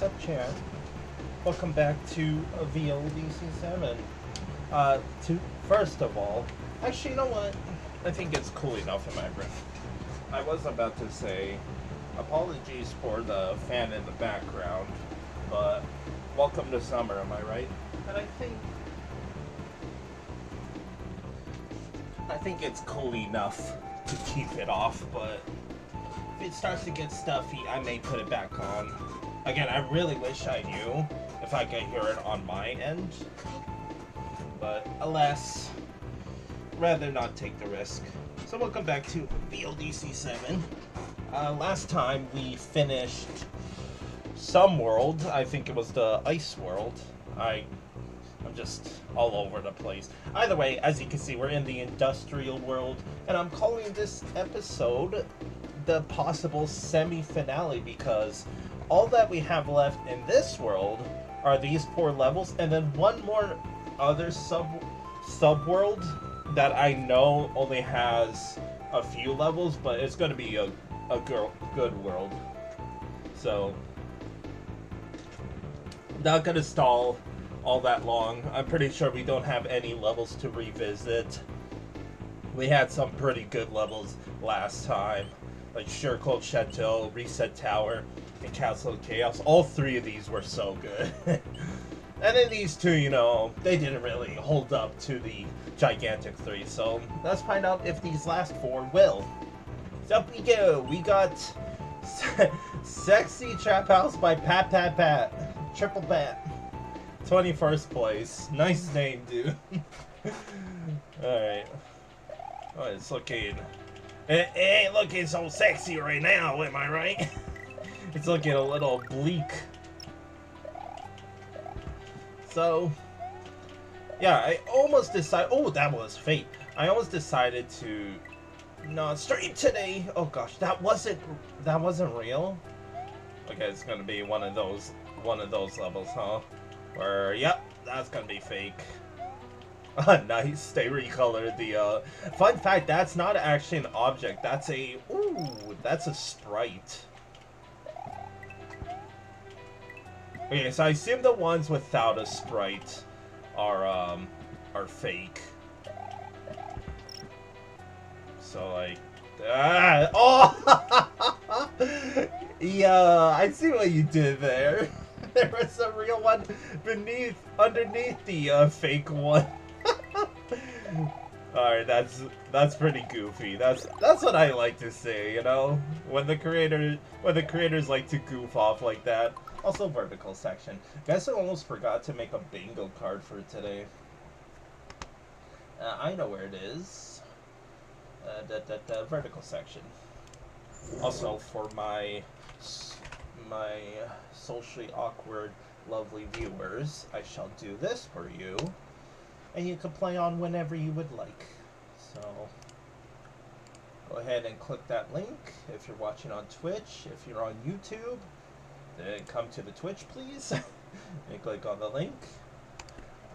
what's up, chat? Welcome back to VLDC7. First of all, actually, you know what? I think it's cool enough in my breath. I was about to say, apologies for the fan in the background, but welcome to summer, am I right? And I think it's cool enough to keep it off, but if it starts to get stuffy, I may put it back on. Again, I really wish I knew if I could hear it on my end, but alas, rather not take the risk. So welcome back to VLDC7. Last time we finished some world. I think it was the ice world. I'm just all over the place. Either way, as you can see, we're in the industrial world, and I'm calling this episode the possible semi-finale because all that we have left in this world are these 4 levels, and then one more other sub-world that I know only has a few levels, but it's going to be a good world. So, not going to stall all that long. I'm pretty sure we don't have any levels to revisit. We had some pretty good levels last time, like Sure Cold Chateau, Reset Tower, and Castle of Chaos. All 3 of these were so good. And then these 2, you know, they didn't really hold up to the gigantic 3. So let's find out if these last 4 will. So up we go. We got Sexy Trap House by PatPatPat. Triple Pat. 21st place. Nice name, dude. Alright. Oh, it's looking... It ain't looking so sexy right now, am I right? It's looking a little bleak. So... yeah, I almost decided... oh, that was fate. I almost decided to not stream today. Oh gosh, that wasn't real? Okay, it's gonna be one of those levels, huh? Where, yep, that's gonna be fake. Nice, they recolored the, fun fact, that's not actually an object, that's a, that's a sprite. Okay, so I assume the ones without a sprite are fake. So, like, oh! Yeah, I see what you did there. There was a real one underneath the fake one. Alright, that's pretty goofy. That's what I like to say, you know? When the creators like to goof off like that. Also vertical section. Guys, I almost forgot to make a bingo card for today. I know where it is. The vertical section. Also for my socially awkward, lovely viewers, I shall do this for you, and you can play on whenever you would like. So, go ahead and click that link if you're watching on Twitch. If you're on YouTube, then come to the Twitch, please, and click on the link.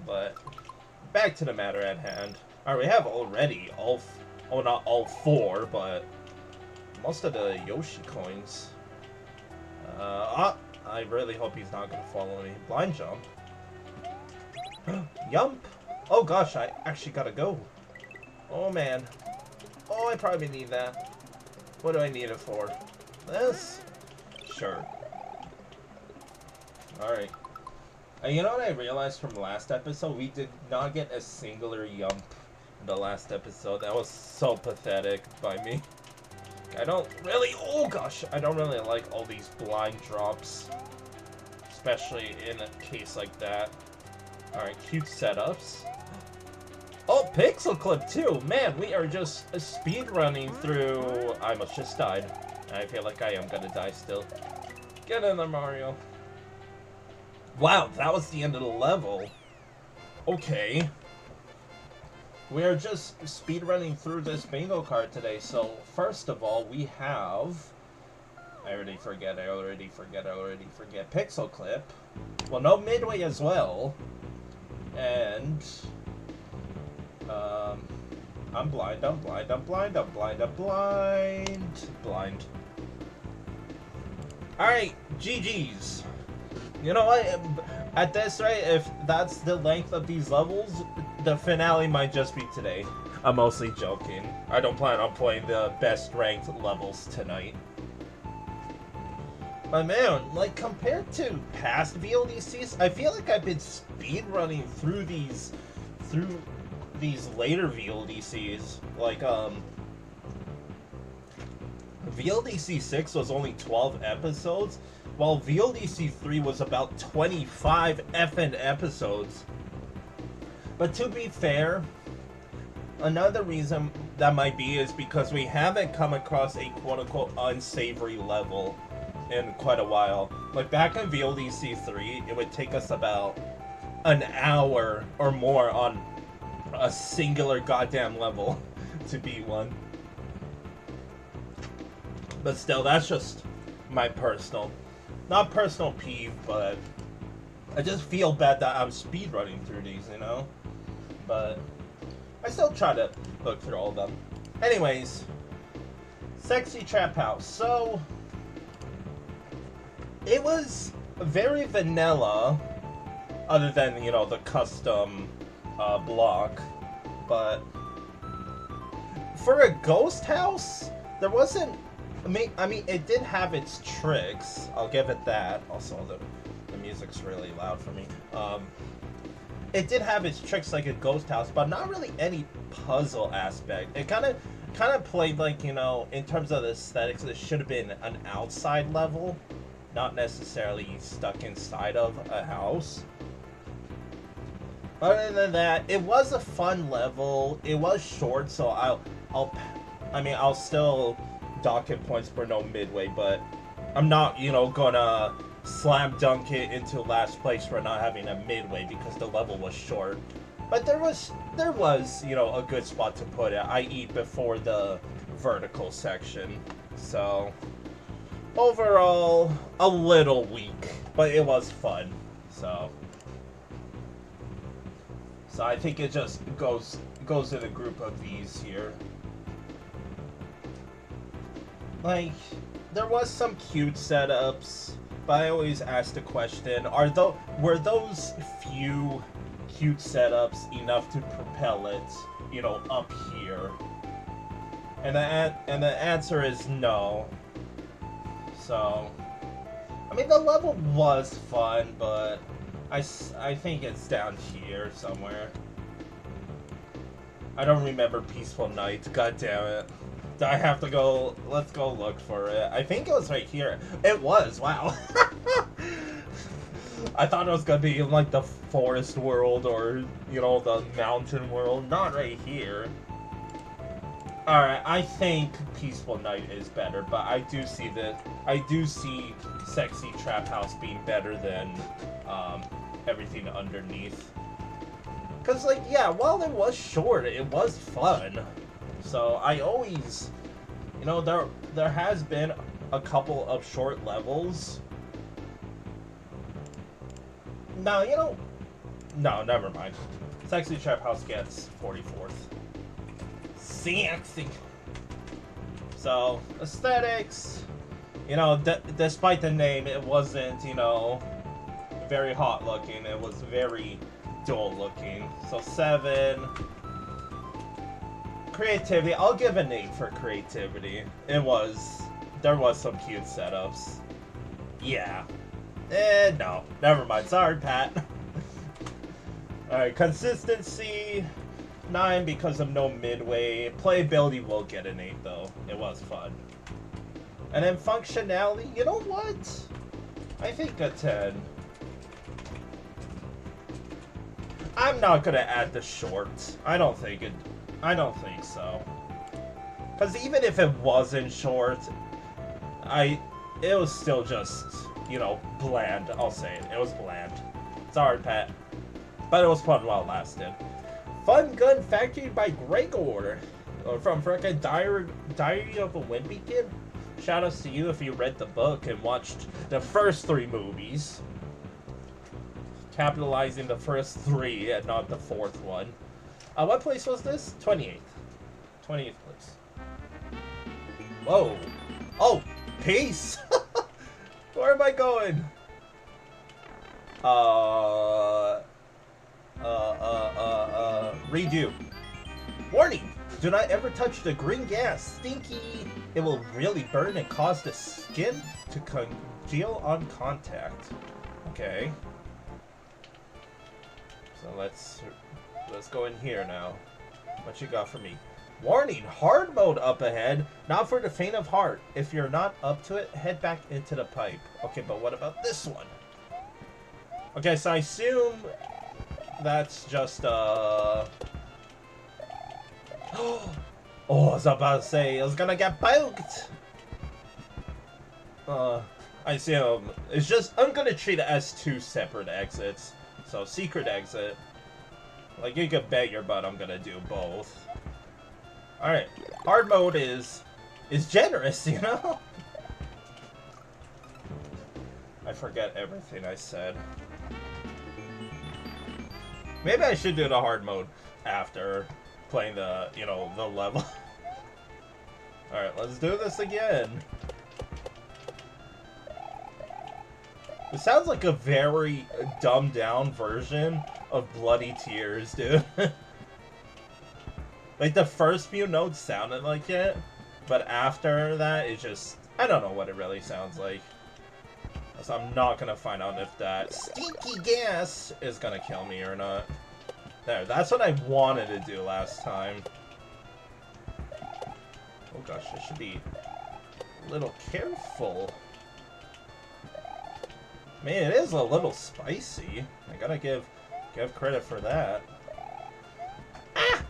But, back to the matter at hand. Alright, we have already not all 4, but most of the Yoshi coins. I really hope he's not gonna follow me. Blind jump. Yump! Oh gosh, I actually gotta go. Oh man. Oh, I probably need that. What do I need it for? This? Sure. Alright. And you know what I realized from last episode? We did not get a singular yump in the last episode. That was so pathetic by me. I don't really like all these blind drops, especially in a case like that. Alright, cute setups. Oh, pixel clip too! Man, we are just speed running through... I almost just died. I feel like I am gonna die still. Get in there, Mario. Wow, that was the end of the level. Okay. We are just speedrunning through this bingo card today, so first of all, we have... I already forget. Pixel Clip. Well, no Midway as well. And... I'm blind. Alright, GG's. You know what? At this rate, if that's the length of these levels, the finale might just be today. I'm mostly joking. I don't plan on playing the best ranked levels tonight. But man, like compared to past VLDCs, I feel like I've been speedrunning through these later VLDCs. Like VLDC 6 was only 12 episodes, while VLDC 3 was about 25 effing episodes. But to be fair, another reason that might be is because we haven't come across a quote-unquote unsavory level in quite a while. Like back in VLDC 3, it would take us about an hour or more on a singular goddamn level to beat one. But still, that's just my personal, not personal peeve, but I just feel bad that I'm speedrunning through these, you know? But I still try to look through all of them. Anyways, Sexy Trap House. So, it was very vanilla, other than, you know, the custom block. But for a ghost house, there wasn't... I mean, it did have its tricks. I'll give it that. Also, the music's really loud for me. It did have its tricks like a ghost house, but not really any puzzle aspect. It kind of played like, you know, in terms of the aesthetics, it should have been an outside level, not necessarily stuck inside of a house. Other than that, it was a fun level. It was short, so I'll still docket points for no midway, but I'm not, you know, gonna slam dunk it into last place for not having a midway because the level was short. But there was, you know, a good spot to put it, i.e. before the vertical section. So overall, a little weak, but it was fun. So I think it just goes in a group of these here. Like, there was some cute setups, but I always ask the question, were those few cute setups enough to propel it, you know, up here? And the answer is no. So, I mean, the level was fun, but I think it's down here somewhere. I don't remember Peaceful Night, god damn it. I have to go, let's go look for it. I think it was right here. It was, wow. I thought it was gonna be in like the forest world or, you know, the mountain world. Not right here. Alright, I think Peaceful Night is better, but I do see Sexy Trap House being better than everything underneath. Cause like, yeah, while it was short, it was fun. So I always, you know, there has been a couple of short levels. No, you know, no, never mind. Sexy Trap House gets 44th. Sexy. So aesthetics, you know, despite the name, it wasn't, you know, very hot looking. It was very dull looking. So 7. Creativity, I'll give an 8 for creativity. There was some cute setups. Yeah. No. Never mind. Sorry, Pat. Alright, consistency, 9 because of no midway. Playability will get an 8 though. It was fun. And then functionality, you know what? I think a 10. I'm not gonna add the shorts. I don't think so. Because even if it wasn't short, it was still just, you know, bland. I'll say it. It was bland. Sorry, Pat. But it was fun while it lasted. Fun Gun Factory by Gregor. From frickin' Diary of a Wind Beacon. Shoutouts to you if you read the book and watched the first 3 movies. Capitalizing the first 3 and not the 4th one. What place was this? 28th. 28th place. Whoa. Oh, peace! Where am I going? Redo. Warning! Do not ever touch the green gas. Stinky. It will really burn and cause the skin to congeal on contact. Okay. So let's go in here now. What you got for me? Warning! Hard mode up ahead. Not for the faint of heart. If you're not up to it, head back into the pipe. Okay, but what about this one? Okay, so I assume that's just oh, I was about to say I was gonna get poked. I assume it's just I'm gonna treat it as two separate exits. So secret exit. Like you could bet your butt I'm gonna do both. Alright. Hard mode is generous, you know? I forget everything I said. Maybe I should do the hard mode after playing the, you know, the level. Alright, let's do this again. It sounds like a very dumbed down version of Bloody Tears, dude. Like, the first few notes sounded like it, but after that, it just... I don't know what it really sounds like. So I'm not gonna find out if that stinky gas is gonna kill me or not. There, that's what I wanted to do last time. Oh gosh, I should be a little careful. Man, it is a little spicy. I gotta give credit for that. Ah!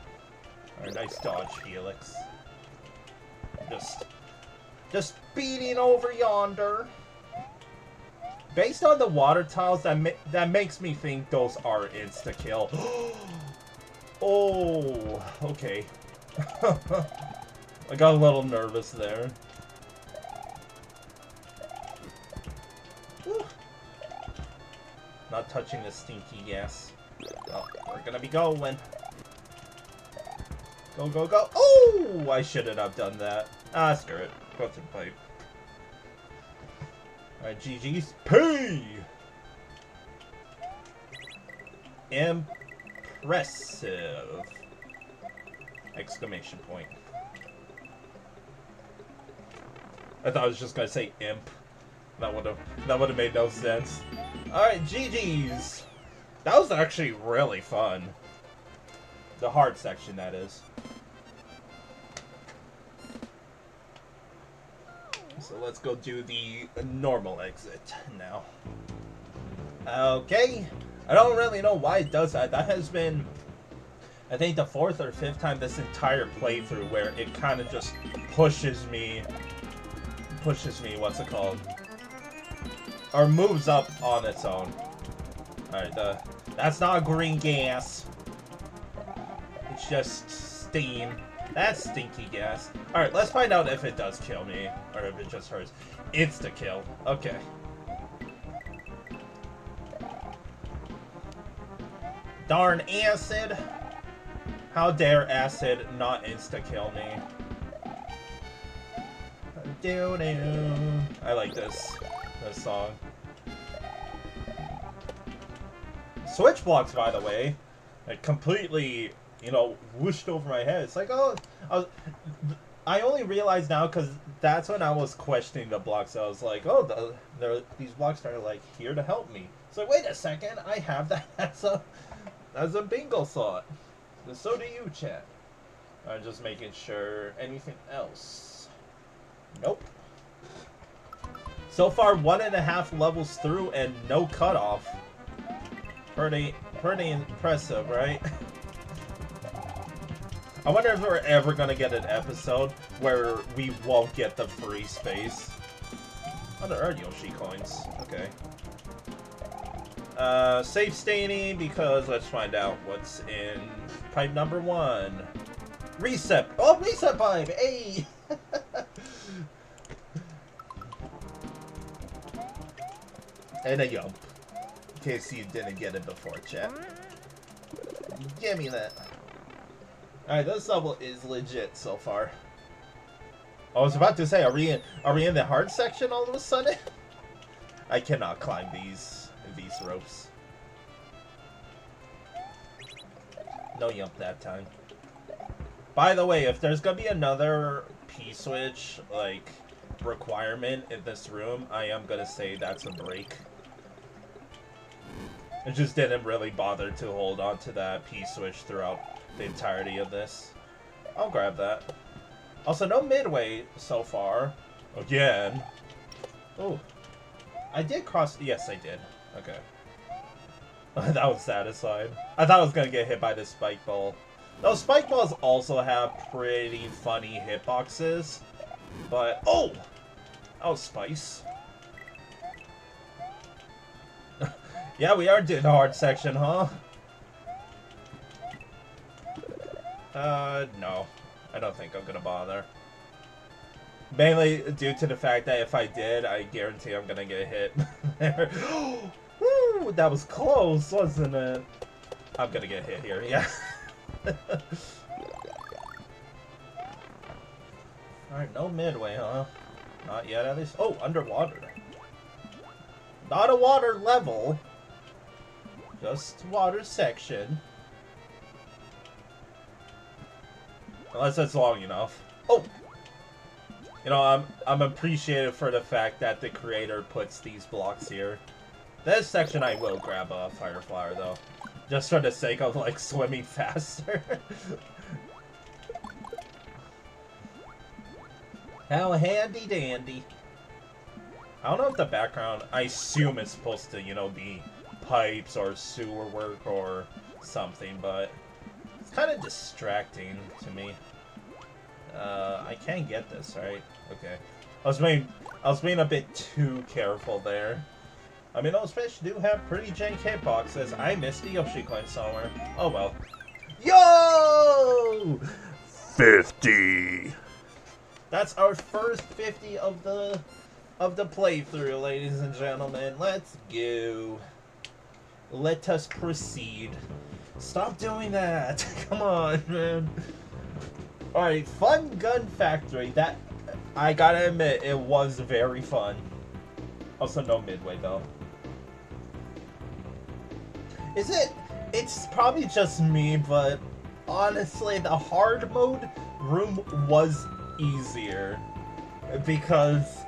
Alright, nice dodge, Hielus. Just beating over yonder. Based on the water tiles, that makes me think those are insta-kill. Oh, okay. I got a little nervous there. Whew. Not touching the stinky gas. Oh, we're gonna be going. Go, go, go. Oh, I shouldn't have done that. Ah, screw it. Go to the pipe. Alright, GG's. P! Impressive! Exclamation point. I thought I was just gonna say imp. That would have made no sense. Alright, GG's! That was actually really fun. The hard section, that is. So let's go do the normal exit now. Okay. I don't really know why it does that. That has been, I think, the 4th or 5th time this entire playthrough where it kind of just pushes me, what's it called? Or moves up on its own. Alright, that's not green gas. It's just steam. That's stinky gas. Alright, let's find out if it does kill me, or if it just hurts. Insta-kill. Okay. Darn acid! How dare acid not insta-kill me? Do-do. I like this song. Switch blocks, by the way, like completely, you know, whooshed over my head. It's like, oh, I only realized now because that's when I was questioning the blocks. I was like, oh, these blocks are like here to help me. It's like, wait a second, I have that as a bingo slot. So do you, chat. I'm just making sure. Anything else? Nope. So far, 1.5 levels through and no cutoff. Pretty impressive, right? I wonder if we're ever gonna get an episode where we won't get the free space. Oh, there are Yoshi coins. Okay. Safe staining because let's find out what's in pipe number 1. Reset. Oh, reset pipe. Hey. And a yump. In case you didn't get it before, chat. Give me that. Alright, this level is legit so far. I was about to say, are we in the hard section all of a sudden? I cannot climb these these ropes. No yump that time. By the way, if there's gonna be another P-switch, like, requirement in this room, I am gonna say that's a break. I just didn't really bother to hold on to that P-switch throughout the entirety of this. I'll grab that. Also, no midway so far. Again. Oh. I did cross... Yes, I did. Okay. That was satisfied. I thought I was gonna get hit by this spike ball. Those spike balls also have pretty funny hitboxes. But... Oh! That was spice. Yeah, we are doing a hard section, huh? No. I don't think I'm gonna bother. Mainly due to the fact that if I did, I guarantee I'm gonna get hit there. Woo! That was close, wasn't it? I'm gonna get hit here, yeah. Alright, no midway, huh? Not yet, at least. Oh, underwater. Not a water level. Just water section. Unless it's long enough. Oh! You know, I'm appreciative for the fact that the creator puts these blocks here. This section I will grab a fire flower though. Just for the sake of like swimming faster. How handy dandy. I don't know if the background, I assume it's supposed to, you know, be pipes or sewer work or something, but it's kind of distracting to me. I can't get this, right? Okay. I was being a bit too careful there. I mean, those fish do have pretty jank hitboxes. I missed the Yoshi coin somewhere. Oh well. Yo! 50! That's our first 50 of the playthrough, ladies and gentlemen. Let's go. Let us proceed. Stop doing that. Come on, man. Alright, Fun Gun Factory. That, I gotta admit, it was very fun. Also, no midway, though. Is it? It's probably just me, but honestly, the hard mode room was easier. Because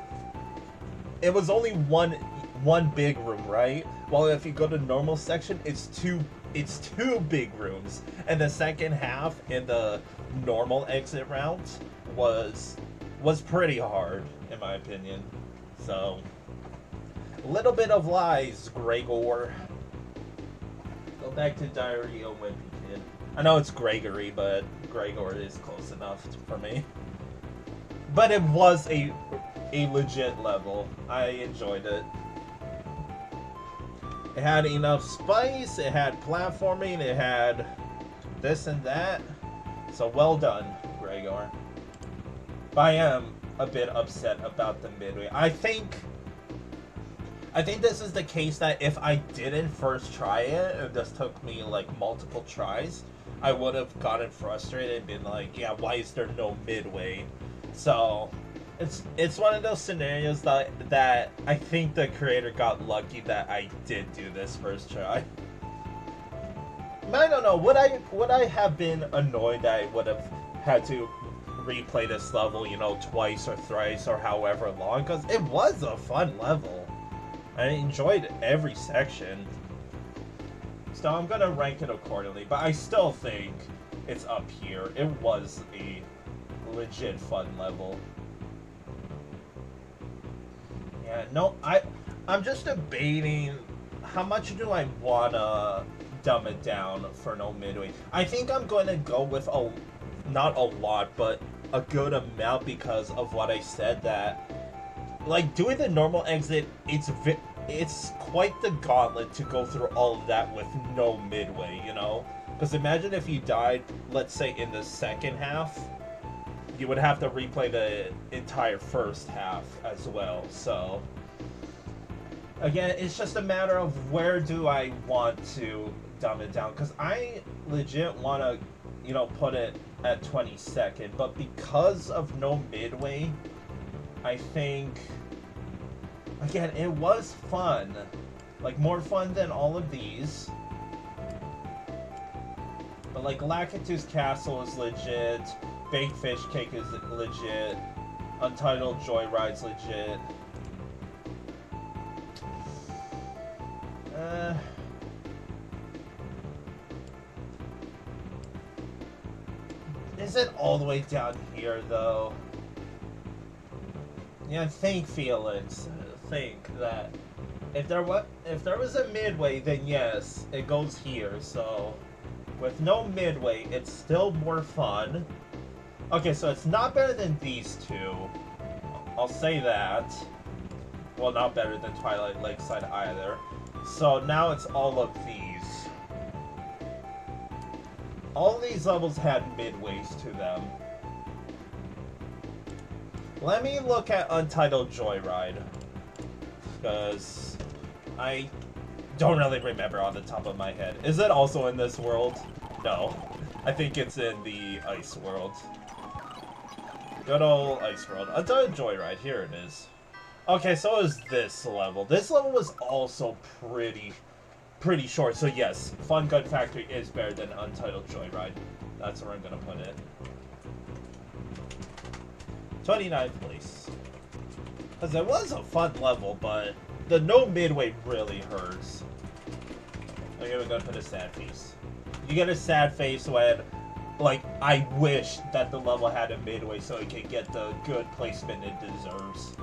it was only one big room, right? Well, if you go to normal section, it's two big rooms, and the second half in the normal exit route was pretty hard, in my opinion. So, a little bit of lies, Gregor. Go back to Diary of a Wimpy Kid. I know it's Gregory, but Gregor is close enough for me. But it was a legit level. I enjoyed it. It had enough spice, it had platforming, it had this and that. So well done, Gregor. But I am a bit upset about the midway. I think this is the case that if I didn't first try it, it just took me like multiple tries, I would have gotten frustrated and been like, yeah, why is there no midway? So it's one of those scenarios that I think the creator got lucky that I did do this first try. I don't know, would I have been annoyed that I would have had to replay this level, you know, twice or thrice or however long? Because it was a fun level. I enjoyed every section. So I'm gonna rank it accordingly, but I still think it's up here. It was a legit fun level. Yeah, no, I'm just debating how much do I wanna dumb it down for no midway. I think I'm going to go with not a lot, but a good amount because of what I said, that like doing the normal exit, it's quite the gauntlet to go through all of that with no midway, you know? Because imagine if you died, let's say in the second half, you would have to replay the entire first half as well. So again, it's just a matter of where do I want to dumb it down, because I legit want to, you know, put it at 22nd, but because of no midway, I think, again, it was fun, Like, more fun than all of these. But, like, Lakitus Castle is legit. Big Fish Cake is legit. Untitled Joyride's legit. Is it all the way down here, though? Yeah, think, Felix. Think that if there was a midway, then yes, it goes here. So with no midway, it's still more fun. Okay, so it's not better than these two. I'll say that. Well, not better than Twilight Lakeside either. So now it's all of these. All these levels had midways to them. Let me look at Untitled Joyride, because I don't really remember on the top of my head. Is it also in this world? No. I think it's in the Ice World. Good old Ice World. Untitled Joyride, here it is. Okay, so is this level. This level was also pretty short, so yes, Fun Gun Factory is better than Untitled Joyride. That's where I'm gonna put it. 29th place. Because it was a fun level, but the no midway really hurts. Okay, we're gonna put a sad face. You get a sad face when, like, I wish that the level had a midway so it could get the good placement it deserves.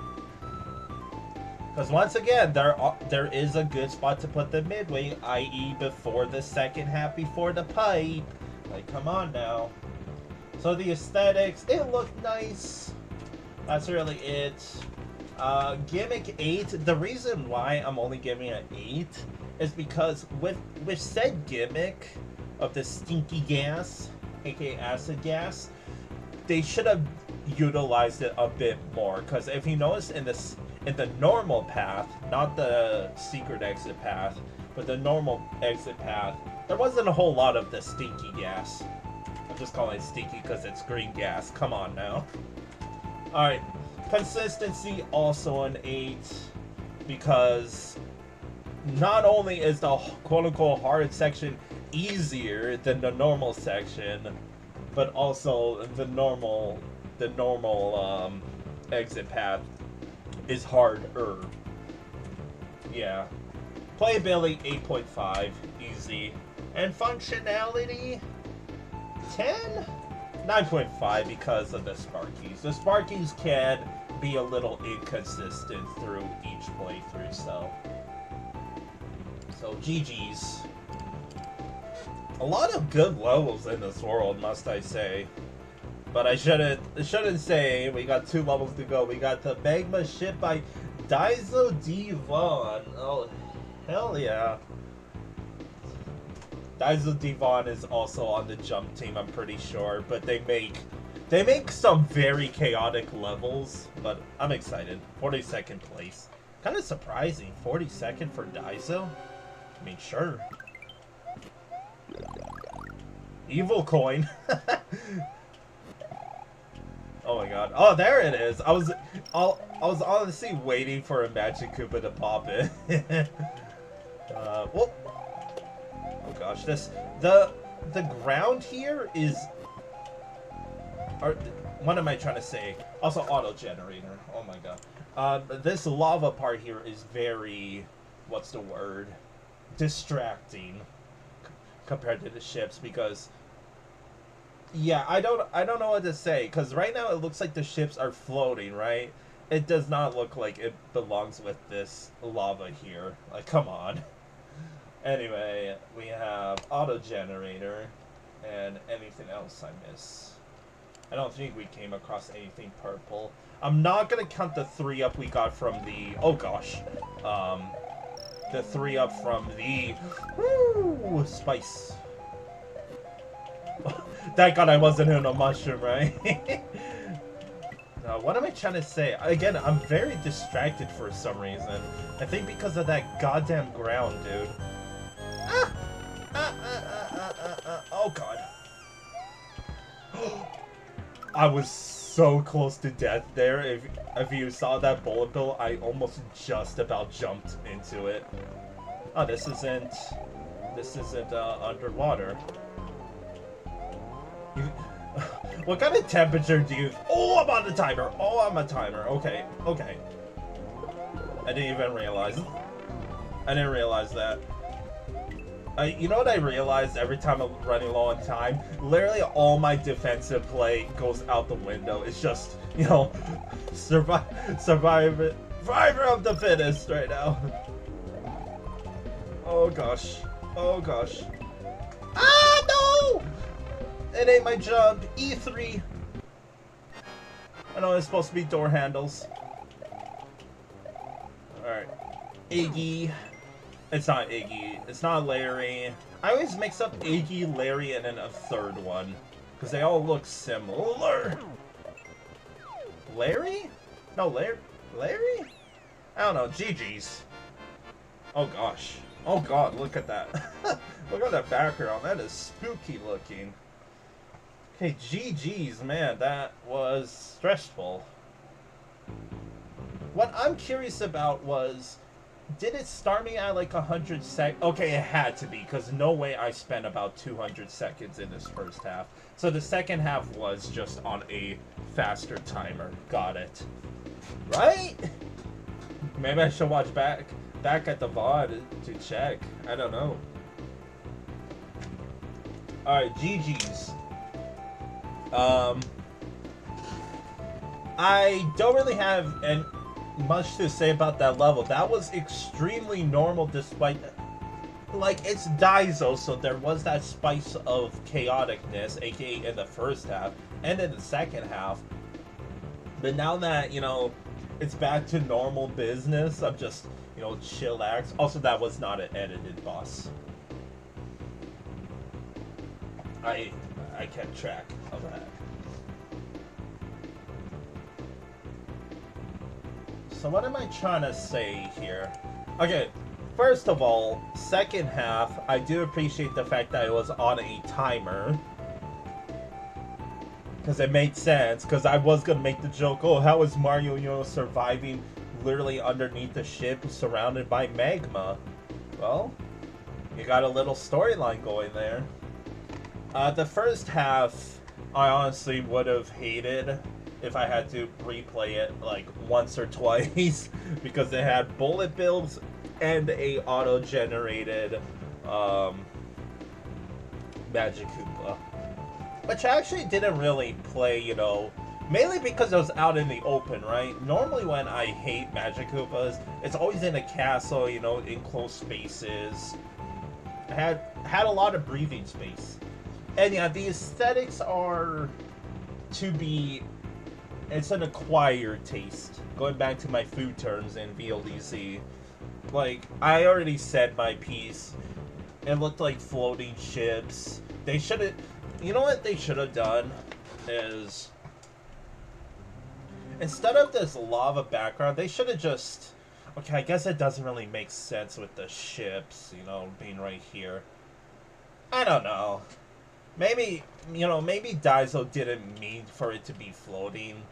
Because once again, there is a good spot to put the midway, i.e. before the second half, before the pipe. Like, come on now. So the aesthetics, it looked nice. That's really it. Gimmick 8, the reason why I'm only giving it 8 is because with said gimmick of the stinky gas, aka acid gas, they should have utilized it a bit more. Because if you notice in the normal path, not the secret exit path, but the normal exit path, there wasn't a whole lot of the stinky gas. I'm just calling it stinky because it's green gas. Come on now. Alright, consistency also an 8, because not only is the quote-unquote hard section easier than the normal section, but also the normal exit path is harder. Yeah. Playability 8.5, easy. And functionality 10? 9.5 because of the Sparkies. The Sparkies can be a little inconsistent through each playthrough, so GG's. A lot of good levels in this world, must I say. But I shouldn't say. We got 2 levels to go. We got the Magma ship by Daizo Devon. Oh, hell yeah. Daizo Devon is also on the jump team, I'm pretty sure. But they make some very chaotic levels. But I'm excited. 42nd place. Kind of surprising. 42nd for Daizo? I mean, sure. Evil coin. Oh my god. Oh, there it is. I was honestly waiting for a Magic Koopa to pop in. Whoop. Oh gosh, the ground here is, or what am I trying to say? Also auto generator. Oh my god. This lava part here is very, what's the word? Distracting compared to the ships, because yeah, I don't know what to say, because right now it looks like the ships are floating, right? It does not look like it belongs with this lava here. Like, come on. Anyway, we have auto generator and anything else I miss. I don't think we came across anything purple. I'm not gonna count the 3-up we got from the, oh gosh, the 3-up from the, woo, spice. Thank God I wasn't in a mushroom, right? What am I trying to say? Again, I'm very distracted for some reason. I think because of that goddamn ground, dude. Oh god. I was so close to death there. If you saw that bullet bill, I almost just about jumped into it. Oh, this isn't underwater. What kind of temperature do you... Oh, I'm on the timer. Oh, I'm a timer. Okay, okay. I didn't even realize. I didn't realize that. You know what I realized every time I'm running low on time? Literally all my defensive play goes out the window. It's just, you know, survivor of the fittest right now. Oh gosh. Oh gosh. Ah, no! It ain't my jump. E3. I know it's supposed to be door handles. Alright. Iggy. It's not Iggy. It's not Larry. I always mix up Iggy, Larry, and then a third one. Because they all look similar. Larry? No, Larry? I don't know. GG's. Oh gosh. Oh god, look at that. Look at that background. That is spooky looking. Okay, GG's, man. That was stressful. What I'm curious about was... Did it start me at like 100 seconds? Okay, it had to be, because no way I spent about 200 seconds in this first half. So the second half was just on a faster timer. Got it. Right? Maybe I should watch back at the VOD to check. I don't know. Alright, GG's. I don't really have much to say about that level. That was extremely normal despite, like, it's Daizo, so there was that spice of chaoticness, aka in the first half and in the second half. But now that, you know, it's back to normal business, I'm just, you know, chillax. Also, that was not an edited boss. I kept track of that. So what am I trying to say here? Okay, first of all, second half, I do appreciate the fact that it was on a timer. Because it made sense, because I was going to make the joke, oh, how is Mario, you know, surviving literally underneath the ship surrounded by magma? Well, you got a little storyline going there. The first half, I honestly would have hated if I had to replay it like once or twice because it had bullet bills and a auto-generated Magic Koopa, which I actually didn't really play, you know, mainly because it was out in the open, right? Normally when I hate Magic Koopas, it's always in a castle, you know, in close spaces. I had a lot of breathing space. And yeah, the aesthetics are to be... It's an acquired taste. Going back to my food terms in VLDC. Like, I already said my piece. It looked like floating ships. They should have... You know what they should have done? Is... Instead of this lava background, they should have just... Okay, I guess it doesn't really make sense with the ships, you know, being right here. I don't know. Maybe, you know, maybe Daizo didn't mean for it to be floating,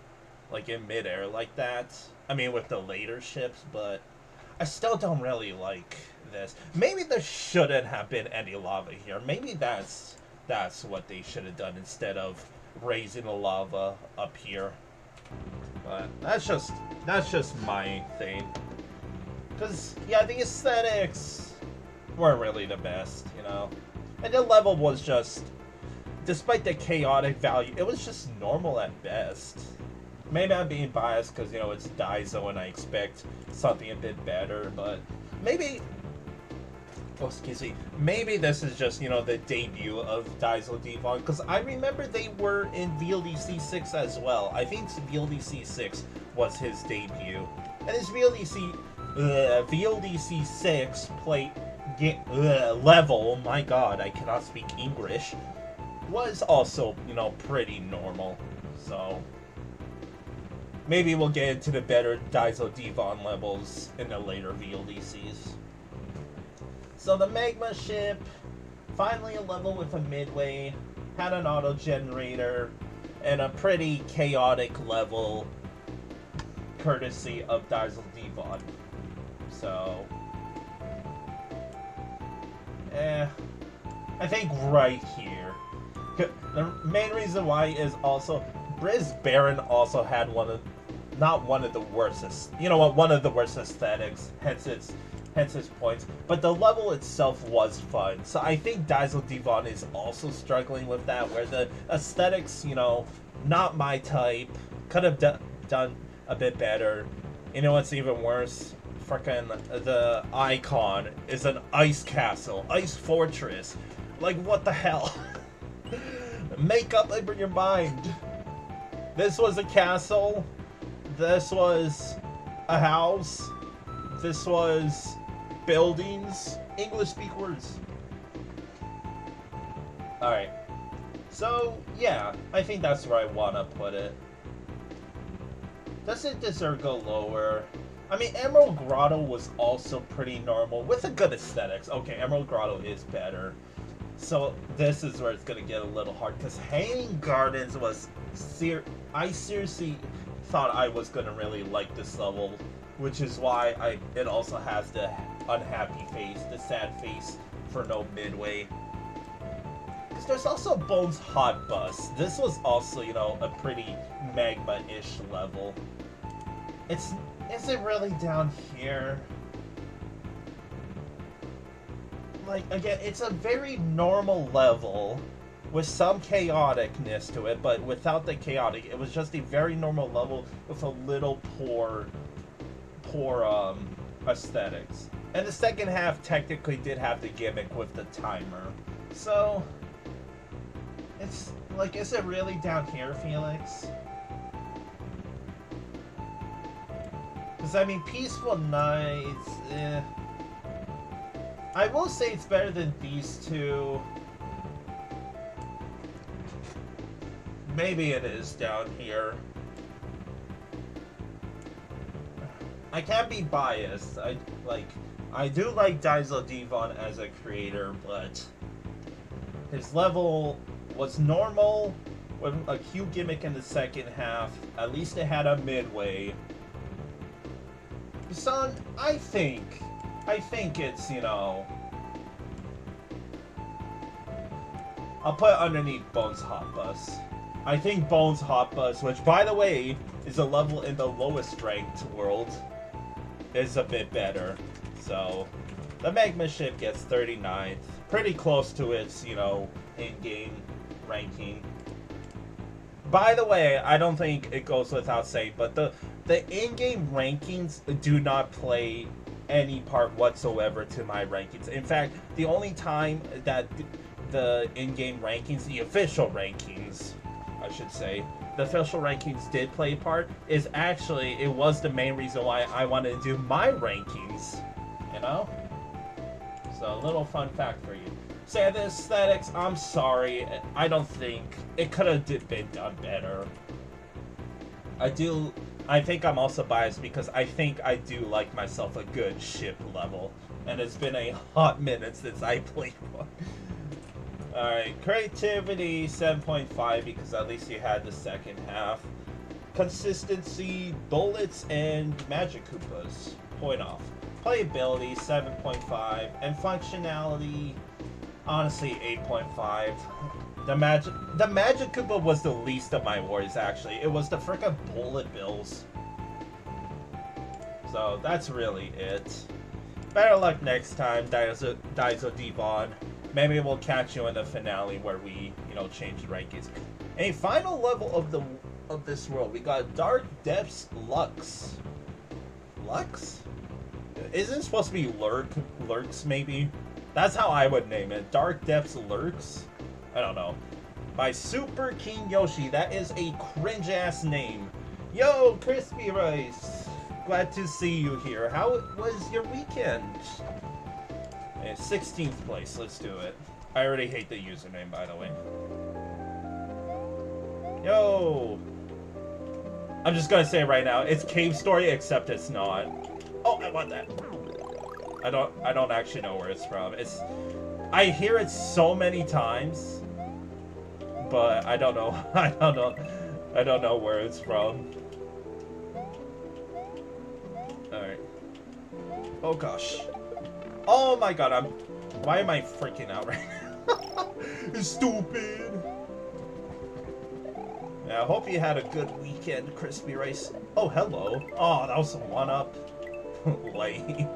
like, in midair like that. I mean, with the later ships, but I still don't really like this. Maybe there shouldn't have been any lava here. Maybe that's what they should have done instead of raising the lava up here. But that's just my thing. Because, yeah, the aesthetics weren't really the best, you know. And the level was just... Despite the chaotic value, it was just normal at best. Maybe I'm being biased because, you know, it's Daizo and I expect something a bit better, but maybe... Oh, excuse me. Maybe this is just, you know, the debut of Daizo Devon, because I remember they were in VLDC 6 as well. I think VLDC 6 was his debut. And his VLDC 6 level, my god, I cannot speak English, was also, you know, pretty normal. So maybe we'll get into the better Daizo Devon levels in the later VLDCs. So the Magma ship, finally a level with a midway, had an auto generator, and a pretty chaotic level courtesy of Daizo Devon. So I think right here. The main reason why is also Briz Baron also had not one of the worst, you know what, one of the worst aesthetics, hence its points, but the level itself was fun. So I think Daizo Devon is also struggling with that, where the aesthetics, you know, not my type, could have done a bit better. You know what's even worse? Frickin' the icon is an ice castle, ice fortress. Like, what the hell? Make up your mind. This was a castle. This was a house. This was buildings. English speak words. Alright. So, yeah, I think that's where I want to put it. Does it deserve to go lower? I mean, Emerald Grotto was also pretty normal, with a good aesthetics. Okay, Emerald Grotto is better. So, this is where it's going to get a little hard, because Hanging Gardens was... I seriously thought I was going to really like this level, which is why it also has the unhappy face, the sad face for no midway. Because there's also Bones Hot Bus. This was also, you know, a pretty Magma-ish level. Is it really down here? Like, again, it's a very normal level with some chaoticness to it, but without the chaotic, it was just a very normal level with a little poor aesthetics. And the second half technically did have the gimmick with the timer. So, it's like, is it really down here, Felix? Because, I mean, Peaceful Nights, I will say it's better than these two. Maybe it is down here. I can't be biased. I do like Daizo Devon as a creator, but his level was normal with a cute gimmick in the second half. At least it had a midway. Son, I think it's, you know, I'll put it underneath Bones Hot Bus. I think Bones Hot Bus, which by the way is a level in the lowest ranked world, is a bit better. So the Magma ship gets 39th, pretty close to its, you know, in-game ranking. By the way, I don't think it goes without saying, but the in-game rankings do not play any part whatsoever to my rankings. In fact, the only time that the in-game rankings, the official rankings, I should say, the official rankings did play a part, is actually, it was the main reason why I wanted to do my rankings, you know? So, a little fun fact for you. So, the aesthetics, I'm sorry, I don't think it could have been done better. I think I'm also biased because I think I do like myself a good ship level. And it's been a hot minute since I played one. Alright, creativity 7.5 because at least you had the second half. Consistency, bullets, and magic Koopas, point off. Playability 7.5 and functionality, honestly 8.5. The magic Koopa was the least of my worries, actually. It was the frickin' bullet bills. So that's really it. Better luck next time, Daizo Devon. Maybe we'll catch you in the finale where we, you know, change the rankings. A final level of this world, we got Dark Depths Lux. Lux? Isn't it supposed to be Lurks, maybe? That's how I would name it. Dark Depths Lurks? I don't know. By Superkingyoshi. That is a cringe-ass name. Yo, Crispy Rice. Glad to see you here. How was your weekend? 16th place. Let's do it. I already hate the username, by the way. Yo. I'm just gonna say right now, it's Cave Story, except it's not. Oh, I want that. I don't actually know where it's from. I hear it so many times, but I don't know. I don't know where it's from. All right. Oh gosh. Oh my god, I'm Why am I freaking out right now? It's stupid. Yeah, I hope you had a good weekend, Crispy Rice. Oh, hello. Oh, that was a one-up. Lame.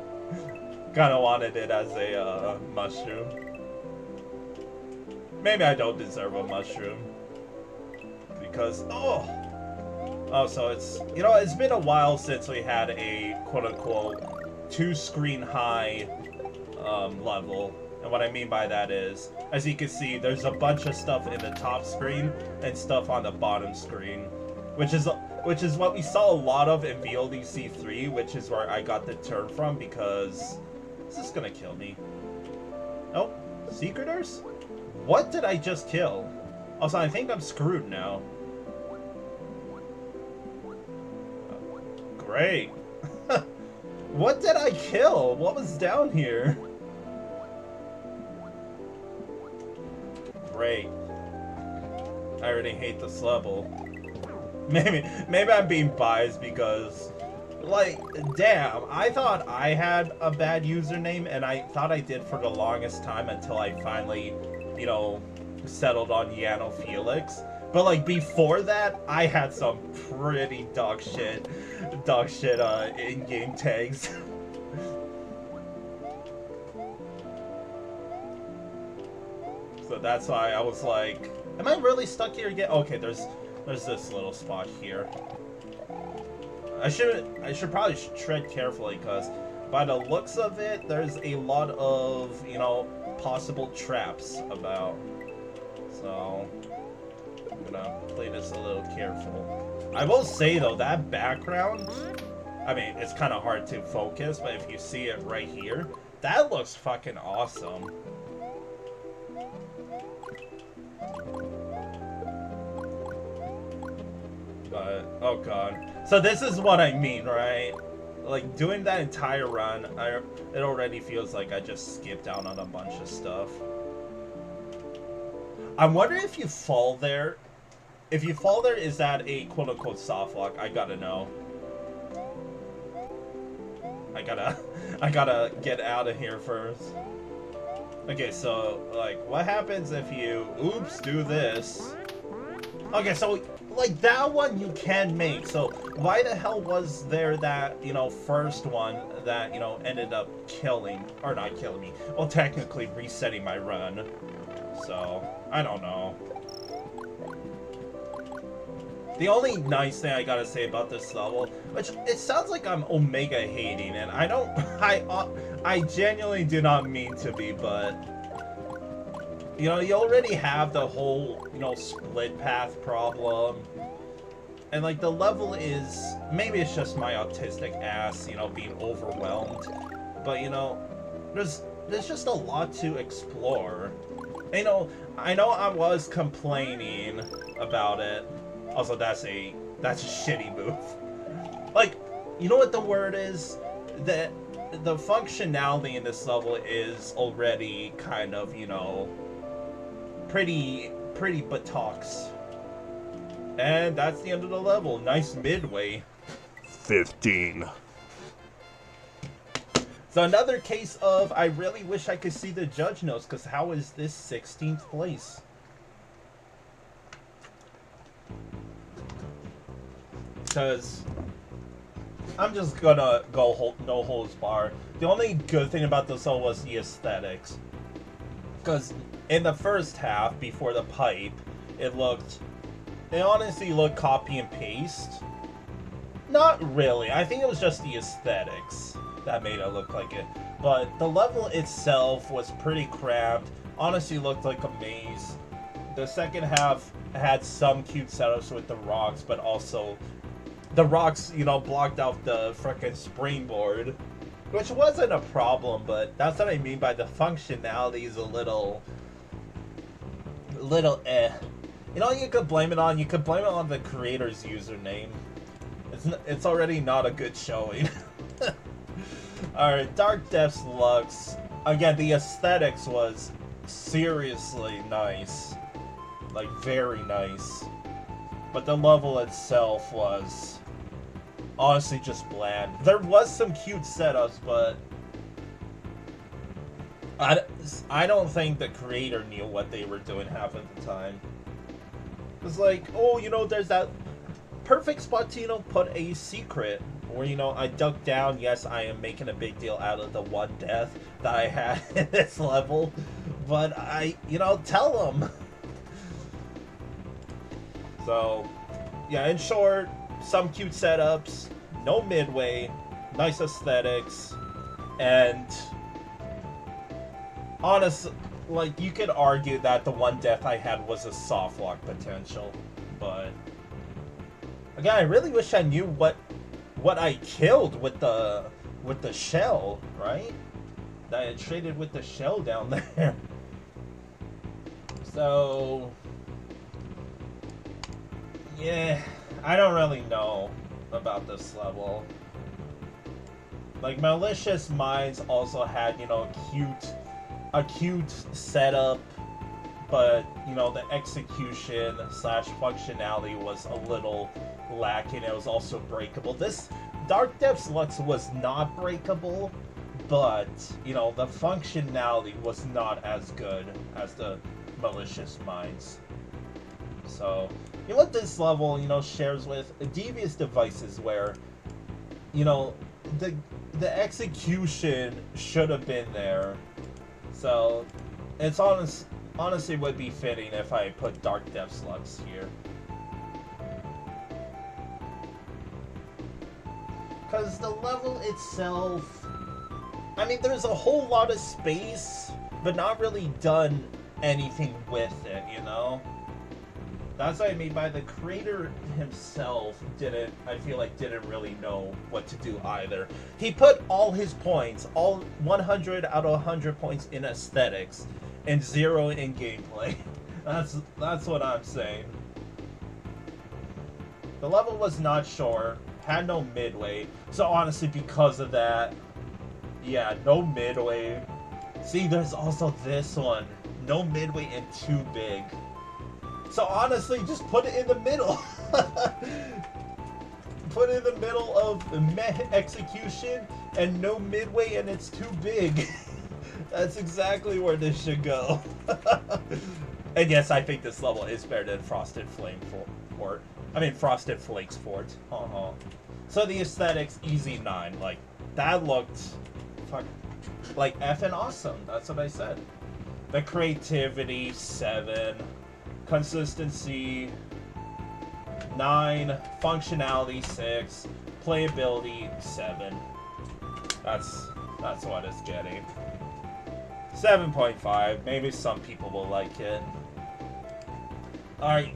Kinda wanted it as a mushroom. Maybe I don't deserve a mushroom. Because, oh, so it's, you know, it's been a while since we had a quote-unquote 2-screen high level. And what I mean by that is, as you can see, there's a bunch of stuff in the top screen and stuff on the bottom screen, which is what we saw a lot of in VLDC 3, which is where I got the term from, because this is gonna kill me. Oh, Secreters? What did I just kill? Also, I think I'm screwed now. Great. What did I kill? What was down here? Great. I already hate this level. Maybe I'm being biased because, like, damn, I thought I had a bad username, and I thought I did for the longest time until I finally, you know, settled on Yano Felix. But, like, before that, I had some pretty dog shit in-game tags. So that's why I was like, am I really stuck here again? Okay, there's this little spot here. I should probably tread carefully, because by the looks of it, there's a lot of, you know, possible traps about. So I'm gonna play this a little careful. I will say though, that background, I mean, it's kind of hard to focus, but if you see it right here, that looks fucking awesome. But, oh god. So this is what I mean, right? Like, doing that entire run, it already feels like I just skipped out on a bunch of stuff. I'm wondering if you fall there. If you fall there, is that a quote-unquote soft lock? I gotta know. I gotta get out of here first. Okay, so, like, what happens if you, oops, do this? Okay, so, like, that one you can make, so why the hell was there that, you know, first one that, you know, ended up killing, or not killing me, well, technically resetting my run, so, I don't know. The only nice thing I gotta say about this level, which it sounds like I'm Omega hating, and I don't, I genuinely do not mean to be, but, you know, you already have the whole, you know, split path problem, and, like, the level is, maybe it's just my autistic ass, you know, being overwhelmed, but, you know, there's just a lot to explore. And, you know, I was complaining about it. Also, that's a shitty move. Like, you know what the word is? That the functionality in this level is already kind of, you know, pretty buttocks. And that's the end of the level. Nice midway. 15. So another case of, I really wish I could see the judge notes, because how is this 16th place? Because I'm just gonna go no holds bar. The only good thing about this level was the aesthetics. Because in the first half, before the pipe, it honestly looked copy and paste. Not really. I think it was just the aesthetics that made it look like it. But the level itself was pretty cramped. Honestly looked like a maze. The second half had some cute setups with the rocks, but also the rocks, you know, blocked out the frickin' springboard, which wasn't a problem, but that's what I mean by the functionality is a little eh. You know, you could blame it on the creator's username. It's already not a good showing. Alright, Dark Depths Lux. Again, the aesthetics was seriously nice. Like, very nice. But the level itself was honestly just bland. There was some cute setups, but I, I don't think the creator knew what they were doing half of the time. It's like, oh, you know, there's that perfect spot to, you know, put a secret where, you know, I duck down. Yes, I am making a big deal out of the one death that I had in this level, but I, you know, tell them. So, yeah, in short, some cute setups, no midway, nice aesthetics, and honestly, like, you could argue that the one death I had was a soft lock potential, but again, I really wish I knew what I killed with the shell, right? That I had traded with the shell down there. So yeah, I don't really know about this level. Like, Malicious Minds also had, you know, a cute setup, but, you know, the execution slash functionality was a little lacking. It was also breakable. This Dark Depths Lux was not breakable, but, you know, the functionality was not as good as the Malicious Minds. So, you know what this level, you know, shares with Devious Devices, where, you know, the execution should have been there. So, it's honestly would be fitting if I put Dark Depths Lux here. Because the level itself, I mean, there's a whole lot of space, but not really done anything with it, you know? That's what I mean by the creator himself I feel like didn't really know what to do either. He put all his points, all 100 out of 100 points in aesthetics, and 0 in gameplay. That's what I'm saying. The level was not short, had no midway, so honestly because of that, yeah, no midway. See, there's also this one, no midway and too big. So honestly, just put it in the middle. Put it in the middle of meh execution and no midway and it's too big. That's exactly where this should go. And yes, I think this level is better than Frosted Fort. I mean, Frosted Flakes Fort. So the aesthetics, easy 9. Like, that looked like effing awesome. That's what I said. The creativity, 7. Consistency, 9. Functionality, 6. Playability, 7. That's what it's getting. 7.5. Maybe some people will like it. Alright.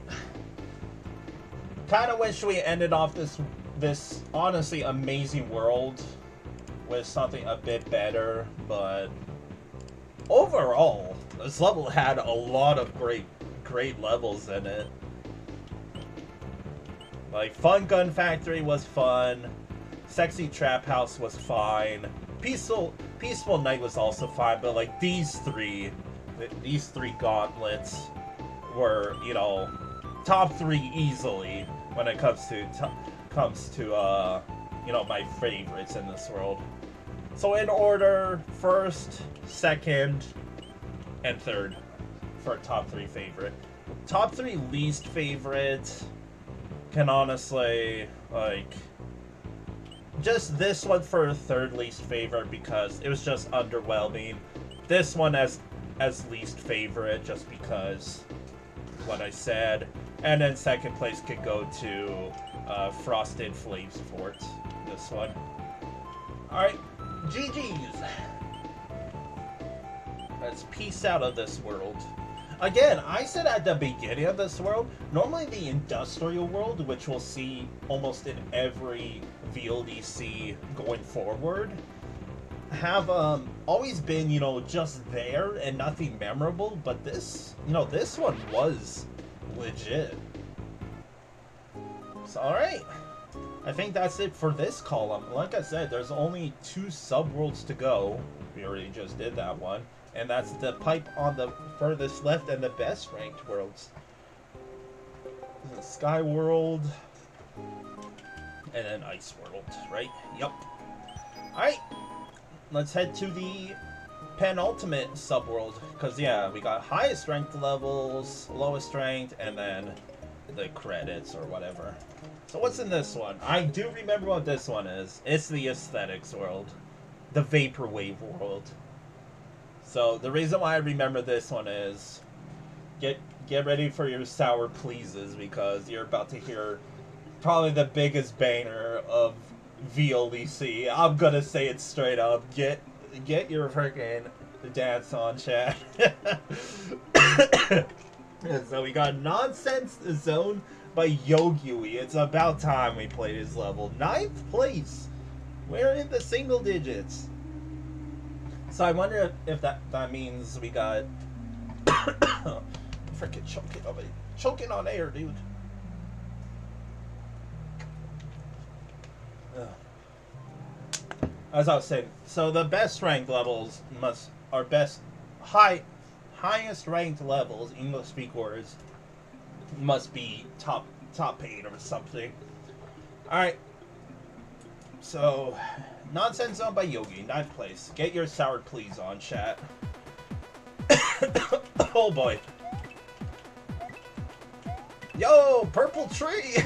Kinda wish we ended off this honestly amazing world with something a bit better, but overall, this level had a lot of great levels in it. Like, Fun Gun Factory was fun, Sexy Trap House was fine, Peaceful Night was also fine, but like these three gauntlets were, you know, top 3 easily when it comes to you know, my favorites in this world. So in order, first, second, and third for top 3 favorite. Top 3 least favorite can honestly, like, just this one for third least favorite because it was just underwhelming. This one as least favorite just because what I said. And then second place could go to Frosted Flames Fort. This one. Alright, GG's. Let's peace out of this world. Again, I said at the beginning of this world, normally the industrial world, which we'll see almost in every VLDC going forward, have always been, you know, just there and nothing memorable, but this, you know, this one was legit. So, alright. I think that's it for this column. Like I said, there's only 2 subworlds to go. We already just did that one. And that's the pipe on the furthest left and the best ranked worlds. Sky World. And then Ice World, right? Yep. Alright. Let's head to the penultimate subworld, because yeah, we got highest strength levels, lowest strength, and then the credits or whatever. So what's in this one? I do remember what this one is. It's the aesthetics world, the vaporwave world. So the reason why I remember this one is get ready for your sour pleases, because you're about to hear probably the biggest banger of VLDC. I'm gonna say it straight up. Get your freaking dance on, chat. So we got Nonsense Zone by Yogui. It's about time we played his level. 9th place. We're in the single digits. So I wonder if that means we got freaking choking on air, dude. Ugh. As I was saying, so the best ranked levels highest ranked levels, English speakers, must be top 8 or something. Alright. So, Nonsense Zone by Yogi, 9th place. Get your sour please on, chat. Oh boy. Yo, purple tree!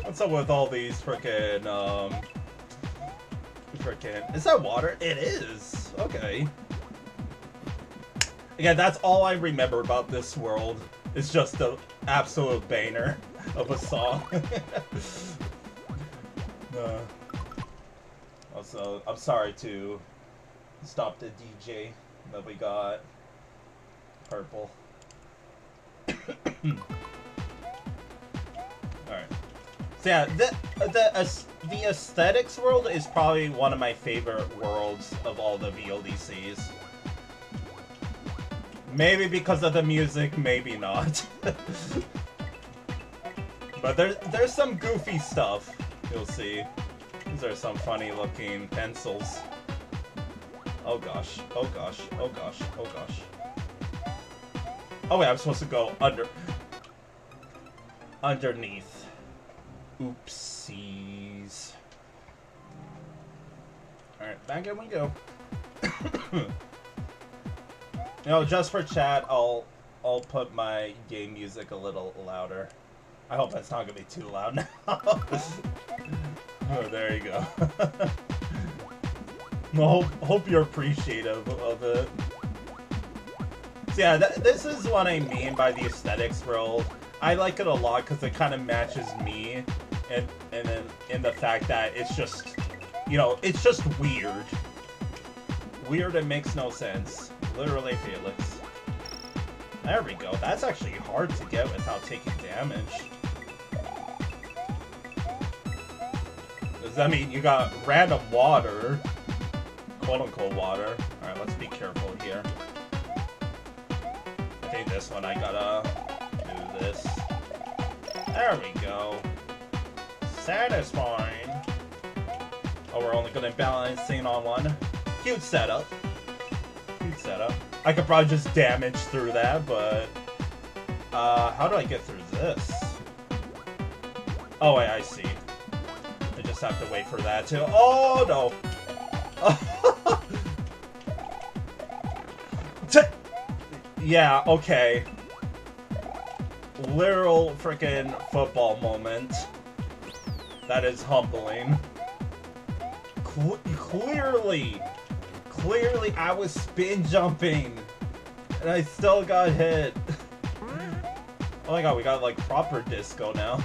What's up with all these frickin', is that water? It is! Okay. Again, that's all I remember about this world. It's just an absolute banger of a song. Also, I'm sorry to stop the DJ, but we got purple. Alright. So yeah, the aesthetics world is probably one of my favorite worlds of all the VLDCs. Maybe because of the music, maybe not. But there's some goofy stuff, you'll see. These are some funny looking pencils. Oh gosh, oh gosh, oh gosh, oh gosh. Oh wait, I'm supposed to go underneath. Oopsies. Alright, back in we go. You know, just for chat, I'll put my game music a little louder. I hope that's not gonna be too loud now. Oh, there you go. Hope you're appreciative of it. So yeah, this is what I mean by the aesthetics world. I like it a lot because it kind of matches me, and then in the fact that it's just, you know, it's just weird. Weird and makes no sense. Literally Felix. There we go. That's actually hard to get without taking damage. Does that mean you got random water? Quote-unquote water. Alright, let's be careful here. I think this one I gotta do this. There we go. Satisfying. Oh, we're only gonna balancing on one. Cute setup. Cute setup. I could probably just damage through that, but how do I get through this? Oh wait, I see. I just have to wait for that too. Oh no! Yeah, okay. Literal freaking football moment. That is humbling. Clearly, I was spin jumping, and I still got hit. Oh my god, we got like proper disco now.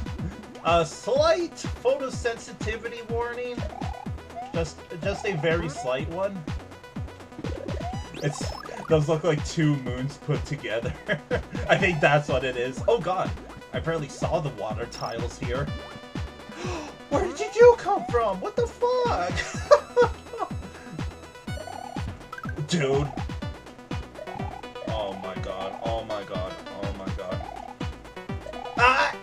A slight photosensitivity warning. Just a very slight one. Those look like two moons put together. I think that's what it is. Oh god, I barely saw the water tiles here. Where did you come from? What the fuck? Dude. Oh my god, oh my god, oh my god. Ah!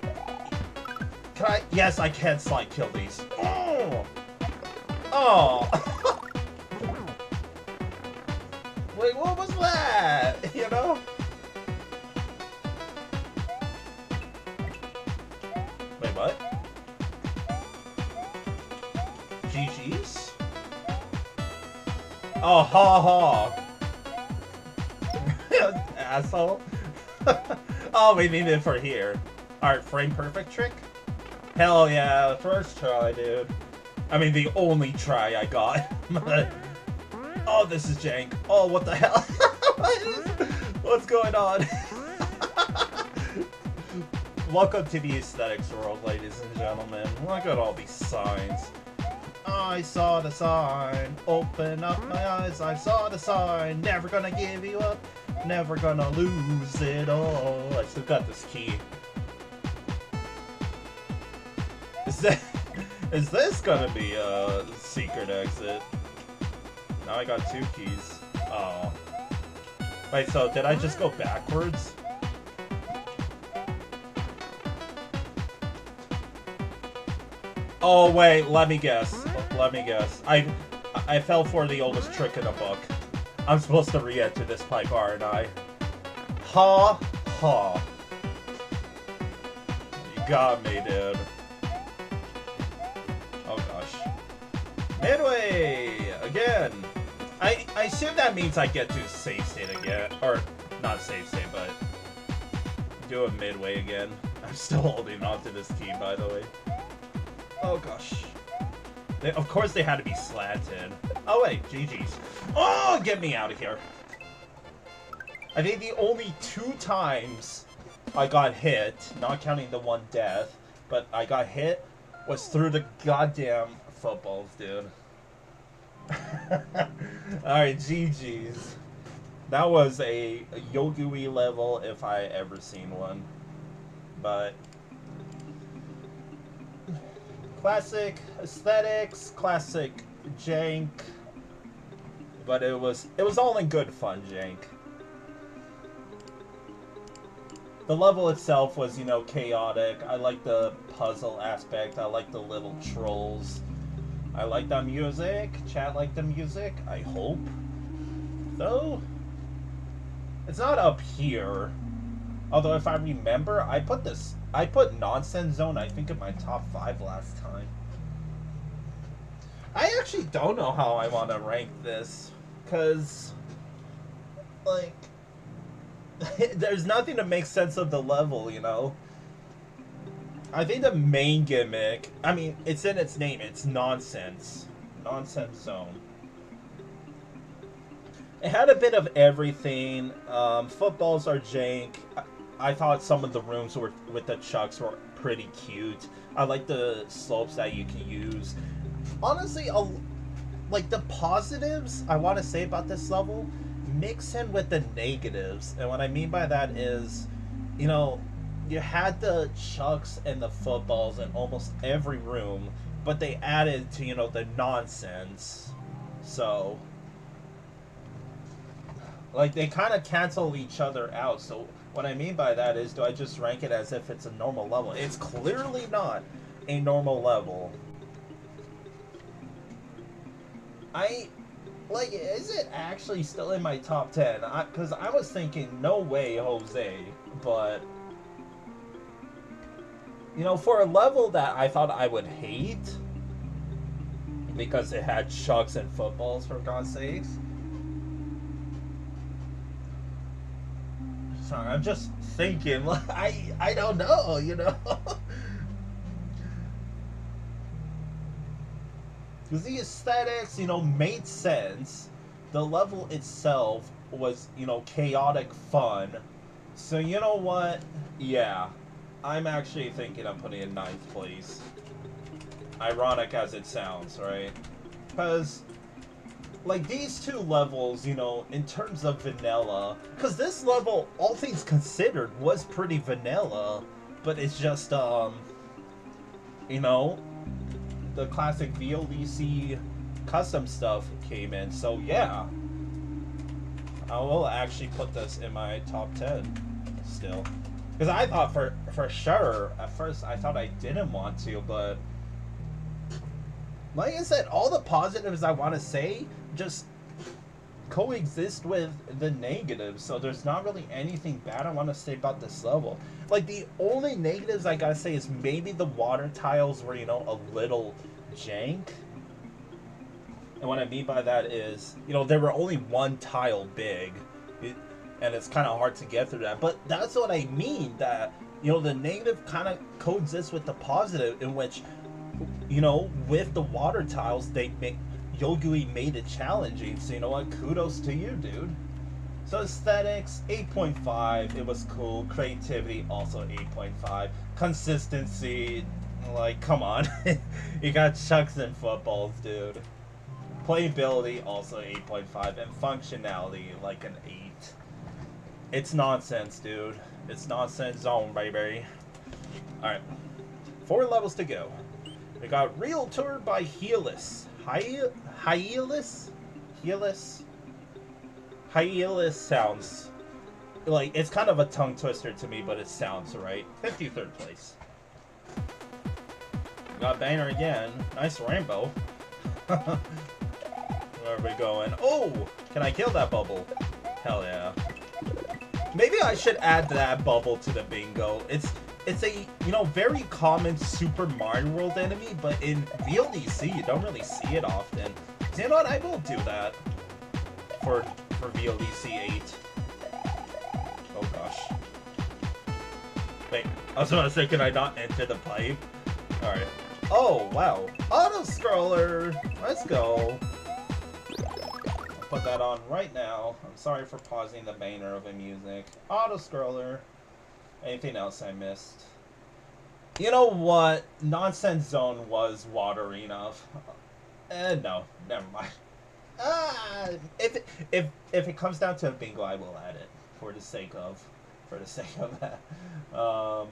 Can I? Yes, I can slide kill these. Oh! Oh! Wait, what was that? You know? Wait, what? GG's? Oh, ha ha. Asshole. Oh, we need it for here. Alright, frame perfect trick? Hell yeah, first try, dude. I mean, the only try I got. Oh, this is jank. Oh, what the hell? What's going on? Welcome to the aesthetics world, ladies and gentlemen. Look at all these signs. I saw the sign. Open up my eyes. I saw the sign. Never gonna give you up. Never gonna lose it all. I still got this key. Is this gonna be a secret exit? Now I got 2 keys. Oh. Wait, so did I just go backwards? Oh wait, let me guess. Let me guess. I fell for the oldest trick in the book. I'm supposed to re-enter this pipe, aren't I? Ha ha. You got me, dude. Oh gosh. Midway again. I assume that means I get to save state again, or not save state, but do a midway again. I'm still holding on to this key, by the way. Oh gosh. Of course they had to be slanted. Oh wait, GG's. Oh, get me out of here. I think the only 2 times I got hit, not counting the 1 death, but I got hit, was through the goddamn footballs, dude. Alright, GG's. That was a yogui level if I ever seen one. But classic aesthetics, classic jank. But it was all in good fun jank. The level itself was, you know, chaotic. I like the puzzle aspect. I like the little trolls. I like the music. Chat like the music, I hope. Though, it's not up here. Although, if I remember, I put Nonsense Zone, I think, in my top 5 last time. I actually don't know how I want to rank this. Because, like, there's nothing to make sense of the level, you know? I think the main gimmick, I mean, it's in its name, it's nonsense. Nonsense Zone. It had a bit of everything. Footballs are jank. I thought some of the rooms with the chucks were pretty cute. I like the slopes that you can use. Honestly, like the positives I want to say about this level mix in with the negatives. And what I mean by that is, you know, you had the chucks and the footballs in almost every room, but they added to, you know, the nonsense. So, like, they kind of cancel each other out. So what I mean by that is, do I just rank it as if it's a normal level? It's clearly not a normal level. Like, is it actually still in my top 10? Because I was thinking, no way, Jose. But, you know, for a level that I thought I would hate, because it had chucks and footballs, for God's sakes. Sorry, I'm just thinking, I don't know, you know? Because the aesthetics, you know, made sense. The level itself was, you know, chaotic fun. So, you know what? Yeah. I'm actually thinking I'm putting it in 9th place. Ironic as it sounds, right? Because, like, these 2 levels, you know, in terms of vanilla... Because this level, all things considered, was pretty vanilla. But it's just, you know... the classic VLDC custom stuff came in, so yeah. I will actually put this in my top 10 still. Because I thought for sure, at first I thought I didn't want to, but like I said, all the positives I want to say just coexist with the negatives, so there's not really anything bad I want to say about this level. Like, the only negatives I gotta say is maybe the water tiles were, you know, a little jank. And what I mean by that is, you know, they were only one tile big, and it's kind of hard to get through that. But that's what I mean, that, you know, the negative kind of coexists with the positive, in which, you know, with the water tiles, Yogui made it challenging. So, you know what, kudos to you, dude. So aesthetics, 8.5, it was cool. Creativity, also 8.5. Consistency, like, come on. You got chucks and footballs, dude. Playability, also 8.5. And functionality, like an 8. It's nonsense, dude. It's nonsense zone, baby. Alright. 4 levels to go. We got Realtor by Hielus. Hielus? Hielus? Hielus sounds like, it's kind of a tongue twister to me, but it sounds right. 53rd place. Got banner again. Nice rainbow. Where are we going? Oh! Can I kill that bubble? Hell yeah. Maybe I should add that bubble to the bingo. It's a, you know, very common Super Mario World enemy, but in VLDC you don't really see it often. So you know what? I will do that for VLDC 8. Oh gosh. Wait, I was gonna say, can I not enter the pipe? Alright. Oh, wow. Auto-scroller! Let's go. I'll put that on right now. I'm sorry for pausing the banner of the music. Auto-scroller. Anything else I missed? You know what? Nonsense Zone was watery enough. No, never mind. If it comes down to a bingo, I will add it for the sake of that.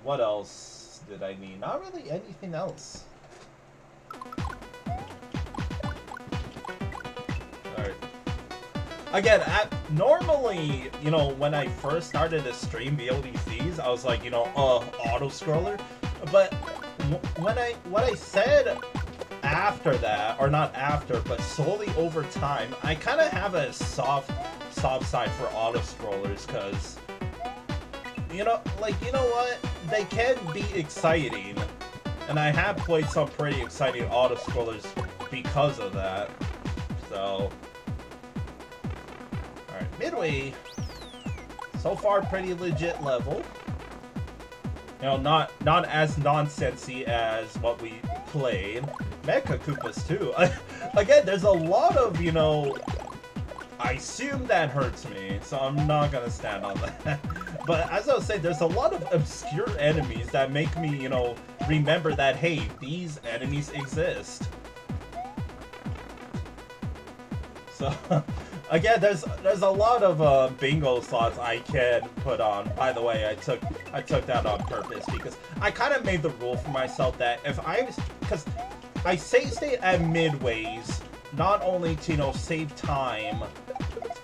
What else did I need? Not really anything else. Alright. Again, normally, you know, when I first started to stream VODCs, I was like, you know, auto-scroller. But what I said after that, or not after, but slowly over time, I kind of have a soft side for auto-scrollers, because, you know, like, you know what? They can be exciting. And I have played some pretty exciting auto-scrollers because of that. So, alright, Midway. So far, pretty legit level. You know, not as nonsensy as what we played. Mecha Koopas too. Again, there's a lot of, you know, I assume that hurts me, so I'm not gonna stand on that. But as I was saying, there's a lot of obscure enemies that make me, you know, remember that, hey, these enemies exist. So, again, there's a lot of bingo slots I can put on. By the way, I took that on purpose because I kind of made the rule for myself that if because I save state at midways, not only to, you know, save time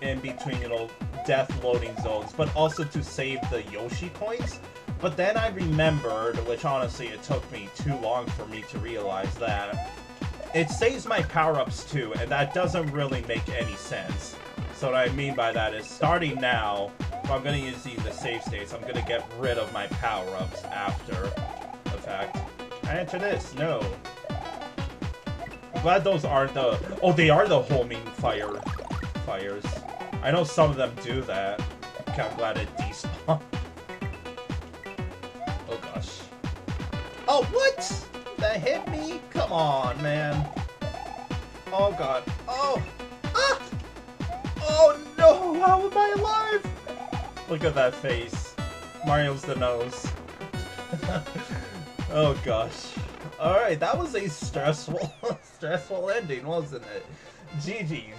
in between, you know, death loading zones, but also to save the Yoshi coins. But then I remembered, which honestly it took me too long for me to realize, that it saves my power-ups too, and that doesn't really make any sense. So what I mean by that is, starting now, if I'm going to use the save states, I'm going to get rid of my power-ups after the fact. I enter this, no. I'm glad those aren't the... Oh, they are the homing fires. I know some of them do that. Okay, I'm glad it despawned. Oh gosh. Oh, what? That hit me? Come on, man. Oh god. Oh! Ah! Oh no! How am I alive? Look at that face. Mario's the nose. Oh gosh. Alright, that was a stressful ending, wasn't it? GG's.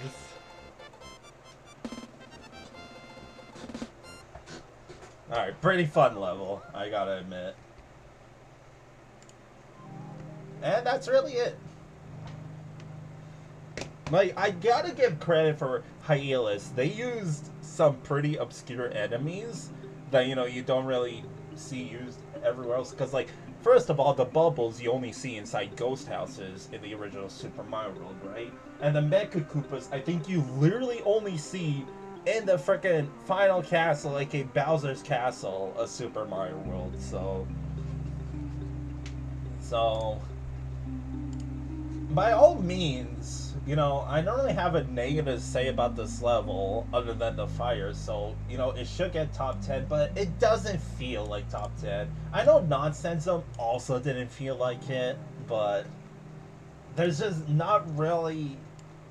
Alright, pretty fun level, I gotta admit. And that's really it. Like, I gotta give credit for Hielus. They used some pretty obscure enemies that, you know, you don't really see used everywhere else. Because, like, first of all, the bubbles you only see inside ghost houses in the original Super Mario World, right? And the Mecha Koopas, I think you literally only see in the frickin' final castle, like a Bowser's Castle, a Super Mario World. So, by all means, you know, I don't really have a negative to say about this level other than the fire, so, you know, it should get top 10, but it doesn't feel like top 10. I know Nonsense Zone also didn't feel like it, but there's just not really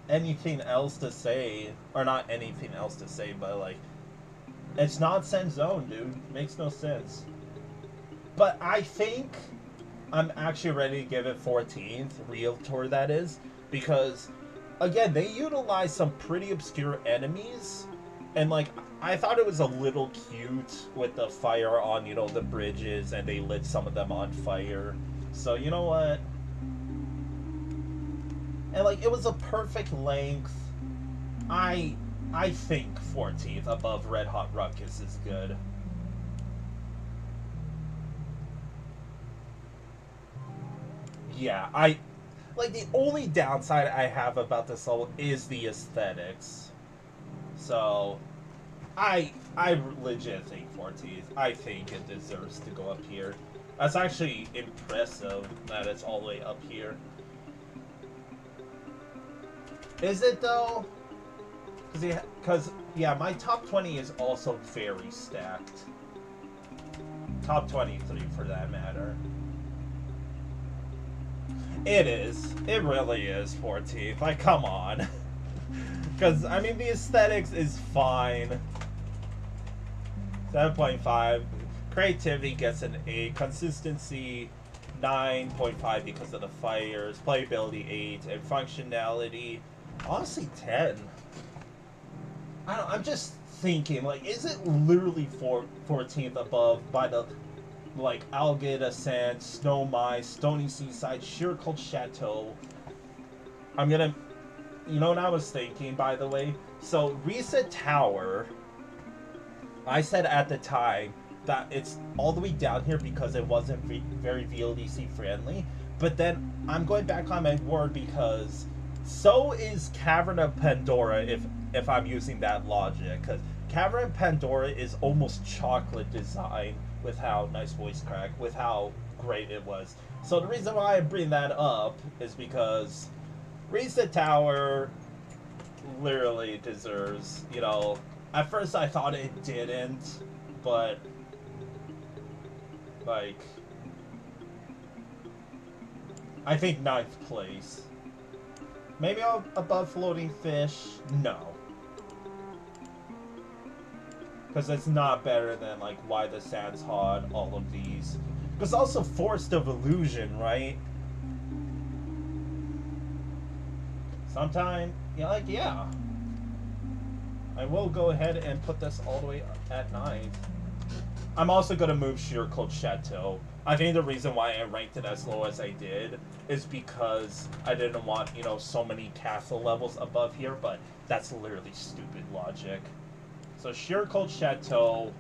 anything else to say, or not anything else to say, but, like, it's Nonsense Zone, dude. Makes no sense. But I think I'm actually ready to give it 14th, Realtor that is, because, again, they utilize some pretty obscure enemies, and, like, I thought it was a little cute with the fire on, you know, the bridges, and they lit some of them on fire. So, you know what? And, like, it was a perfect length. I think 14th above Red Hot Ruckus is good. Yeah, like, the only downside I have about this level is the aesthetics. So, I legit think 14th. I think it deserves to go up here. That's actually impressive that it's all the way up here. Is it, though? Because, yeah, my top 20 is also very stacked. Top 23 for that matter. It is. It really is 14th. Like, come on. Because, I mean, the aesthetics is fine. 7.5. Creativity gets an 8. Consistency, 9.5 because of the fires. Playability, 8. And functionality, honestly, 10. I don't, I'm just thinking, like, is it literally 14th above by the, like, Algida Sand, Snow Mai, Stony Seaside, Sheer Cold Chateau? I'm gonna, you know what I was thinking, by the way? So, Reset Tower, I said at the time that it's all the way down here because it wasn't very VLDC friendly, but then I'm going back on my word because so is Cavern of Pandora if I'm using that logic, because Cavern of Pandora is almost chocolate design with how nice voice crack, with how great it was. So the reason why I bring that up is because Reset Tower literally deserves, you know, at first I thought it didn't, but, like, I think 9th place. Maybe above Floating Fish? No. Because it's not better than, like, Why the Sand's Hot, all of these. Because also Forest of Illusion, right? Sometime, yeah, like, yeah. I will go ahead and put this all the way at 9th. I'm also going to move Sheer Cold Chateau. I think the reason why I ranked it as low as I did is because I didn't want, you know, so many castle levels above here, but that's literally stupid logic. So Sheer Cold Chateau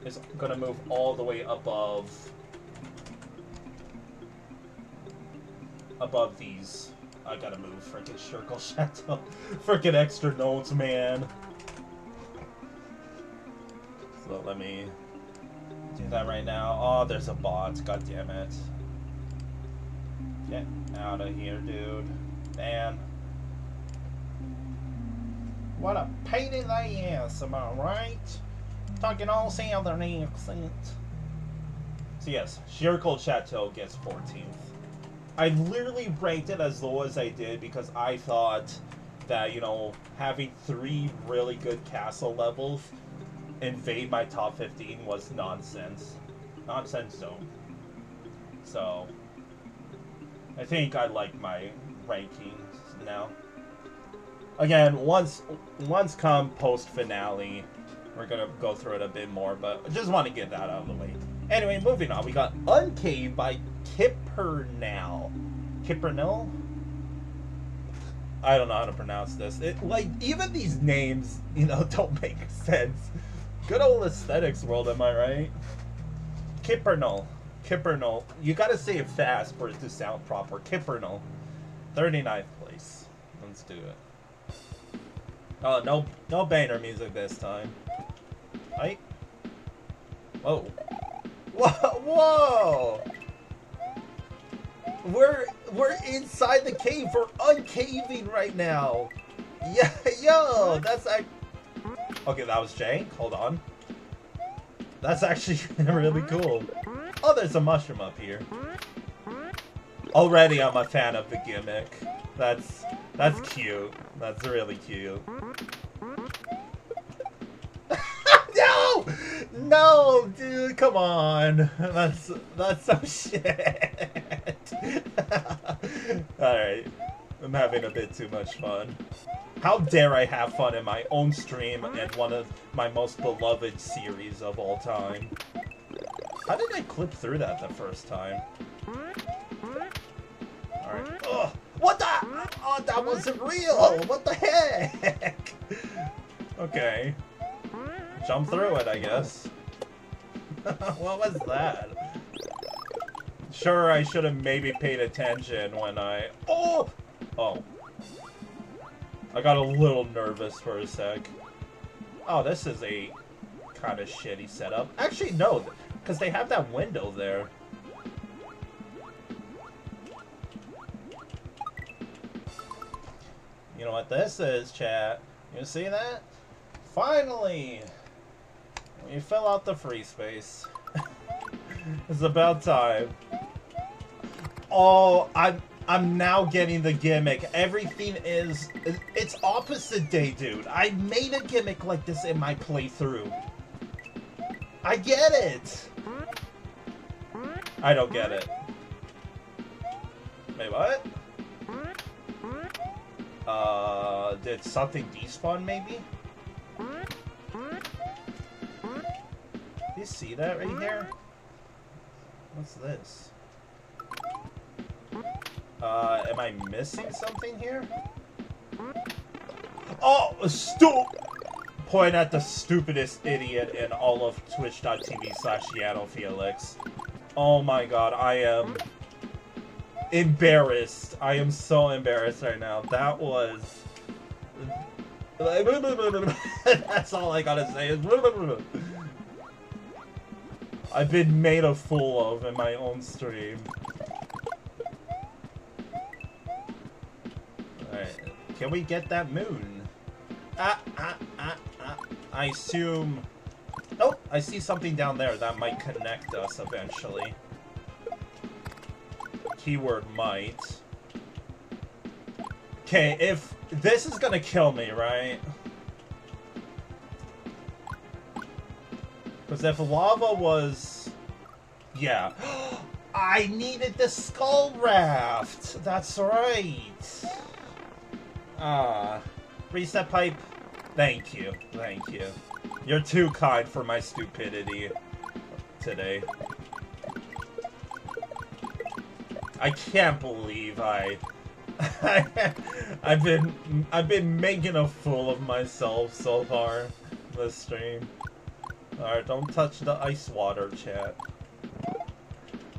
is going to move all the way above these. I gotta move freaking Sheer Cold Chateau. Freaking extra notes, man. So let me do that right now. Oh, there's a bot. God damn it. Get out of here, dude. Man. What a pain in the ass, am I right? Talking all southern accent. So yes, Sheer Cold Chateau gets 14th. I literally ranked it as low as I did because I thought that, you know, having 3 really good castle levels invade my top 15 was nonsense. Nonsense zone. So, I think I like my rankings now. Again, once come post-finale, we're going to go through it a bit more, but I just want to get that out of the way. Anyway, moving on. We got Uncave by Kipernal. Kipernal? I don't know how to pronounce this. Like, even these names, you know, don't make sense. Good old aesthetics world, am I right? Kipernal. Kipernal. You gotta say it fast for it to sound proper. Kipernal. 39th place. Let's do it. Oh, no banner music this time. Right? Whoa. Whoa! Whoa! We're inside the cave. We're uncaving right now. Yeah, yo, that's okay. That was Jay. Hold on. That's actually really cool. Oh, there's a mushroom up here. Already, I'm a fan of the gimmick. That's cute. That's really cute. No! No, dude, come on. That's some shit. Alright. I'm having a bit too much fun. How dare I have fun in my own stream and one of my most beloved series of all time. How did I clip through that the first time? Alright. Ugh! What the? Oh, that wasn't real! What the heck? Okay. Jump through it, I guess. What was that? Sure, I should have maybe paid attention when I... Oh! Oh. I got a little nervous for a sec. Oh, this is a kind of shitty setup. Actually, no, because they have that window there. You know what this is, chat? You see that? Finally! You fill out the free space. It's about time. Oh, I'm now getting the gimmick. Everything is... It's opposite day, dude. I made a gimmick like this in my playthrough. I get it! I don't get it. Wait, what? Did something despawn, maybe? You see that right here? What's this? Am I missing something here? Oh, point at the stupidest idiot in all of twitch.tv/YanoFelix. Oh my god, I am embarrassed. I am so embarrassed right now. That was... That's all I gotta say is... I've been made a fool of in my own stream. Alright, can we get that moon? I assume... Oh, I see something down there that might connect us eventually. Keyword might. Okay, if... This is gonna kill me, right? Because if lava was... Yeah. I needed the skull raft! That's right! Reset pipe. Thank you. Thank you. You're too kind for my stupidity today. I can't believe I've been making a fool of myself so far this stream. Alright, don't touch the ice water, chat.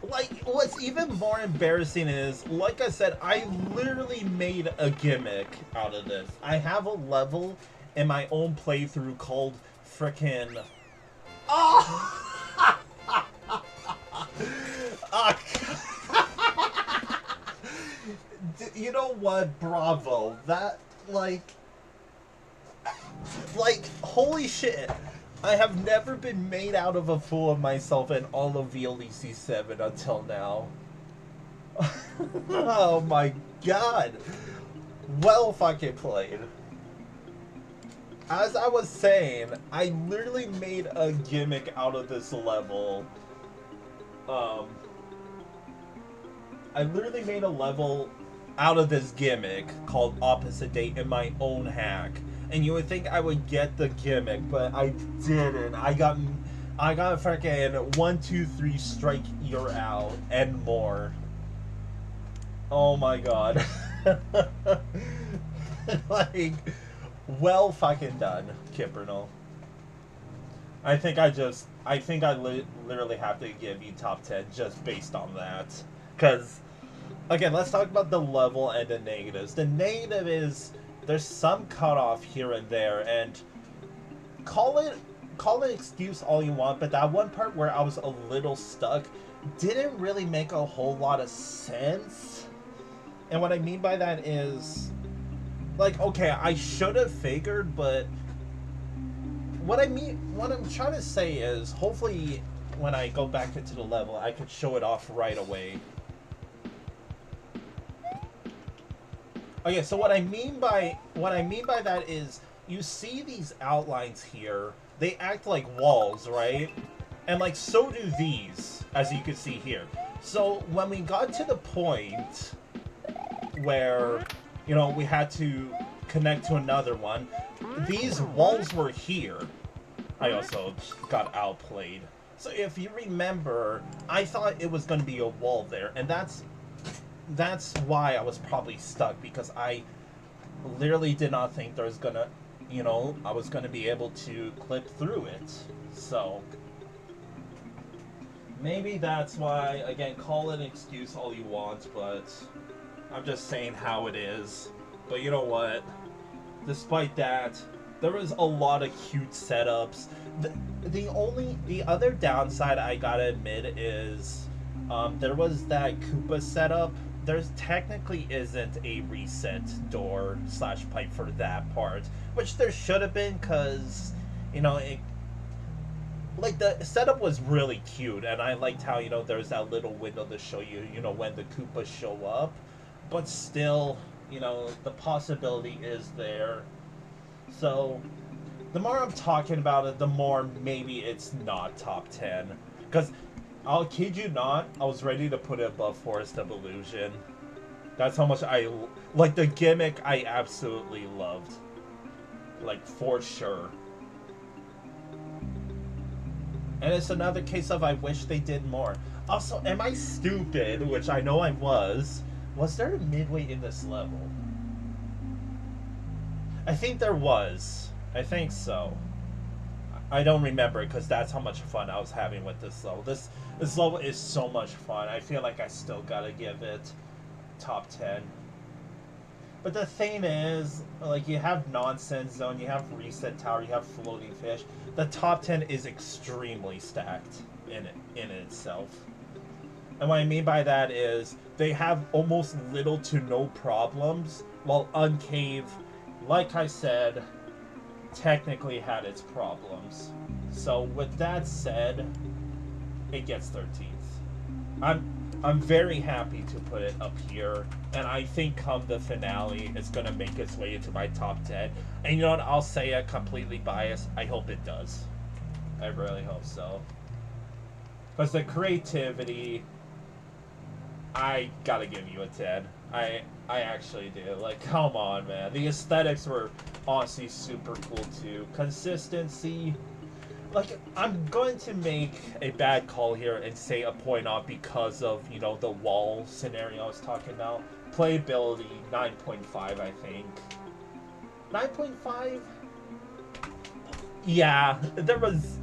Like, what's even more embarrassing is, like I said, I literally made a gimmick out of this. I have a level in my own playthrough called frickin'... Oh! You know what? Bravo. That, like, holy shit. I have never been made out of a fool of myself in all of VLEC 7 until now. Oh my god. Well fucking played. As I was saying, I literally made a gimmick out of this level. I literally made a level out of this gimmick called Opposite Date in my own hack. And you would think I would get the gimmick, but I didn't. I got freaking 1, 2, 3 strike, you're out, and more. Oh my god. Like, well fucking done, Kipernal. I think I literally have to give you top 10 just based on that. Because, again, let's talk about the level and the negatives. The negative is there's some cutoff here and there, and call it excuse all you want, but that one part where I was a little stuck, didn't really make a whole lot of sense. And what I mean by that is, like, okay, I should have figured, but what I'm trying to say is, hopefully, when I go back into the level, I could show it off right away. Okay, so what I mean by that is, you see these outlines here. They act like walls, right? And like so do these, as you can see here. So when we got to the point where, you know, we had to connect to another one, these walls were here. I also got outplayed. So if you remember, I thought it was going to be a wall there, and that's why I was probably stuck, because I literally did not think there was gonna, you know, I was gonna be able to clip through it. So maybe that's why, again, call it an excuse all you want, but I'm just saying how it is. But you know what? Despite that, there was a lot of cute setups. The other downside I gotta admit is there was that Koopa setup. There's technically isn't a reset door / pipe for that part, which there should have been, because, you know, like, the setup was really cute, and I liked how, you know, there's that little window to show you, you know, when the Koopas show up, but still, you know, the possibility is there. So the more I'm talking about it, the more maybe it's not top 10, because I'll kid you not, I was ready to put it above Forest of Illusion. That's how much I like the gimmick. I absolutely loved, like, for sure. And it's another case of I wish they did more. Also, am I stupid? Which I know I was. Was there a midway in this level? I think there was. I think so. I don't remember, because that's how much fun I was having with this level. This level is so much fun. I feel like I still gotta give it top 10. But the thing is, like, you have Nonsense Zone, you have Reset Tower, you have Floating Fish. The top 10 is extremely stacked in itself. And what I mean by that is, they have almost little to no problems, while Uncave, like I said, technically had its problems. So with that said, it gets 13th. I'm very happy to put it up here, and I think come the finale, it's gonna make its way into my top 10. And you know what? I'll say it completely biased. I hope it does. I really hope so. Because the creativity, I gotta give you a 10. I actually do. Like, come on, man. The aesthetics were honestly super cool too. Consistency. Like, I'm going to make a bad call here and say a point off because of, you know, the wall scenario I was talking about. Playability, 9.5, I think. 9.5? Yeah, there was,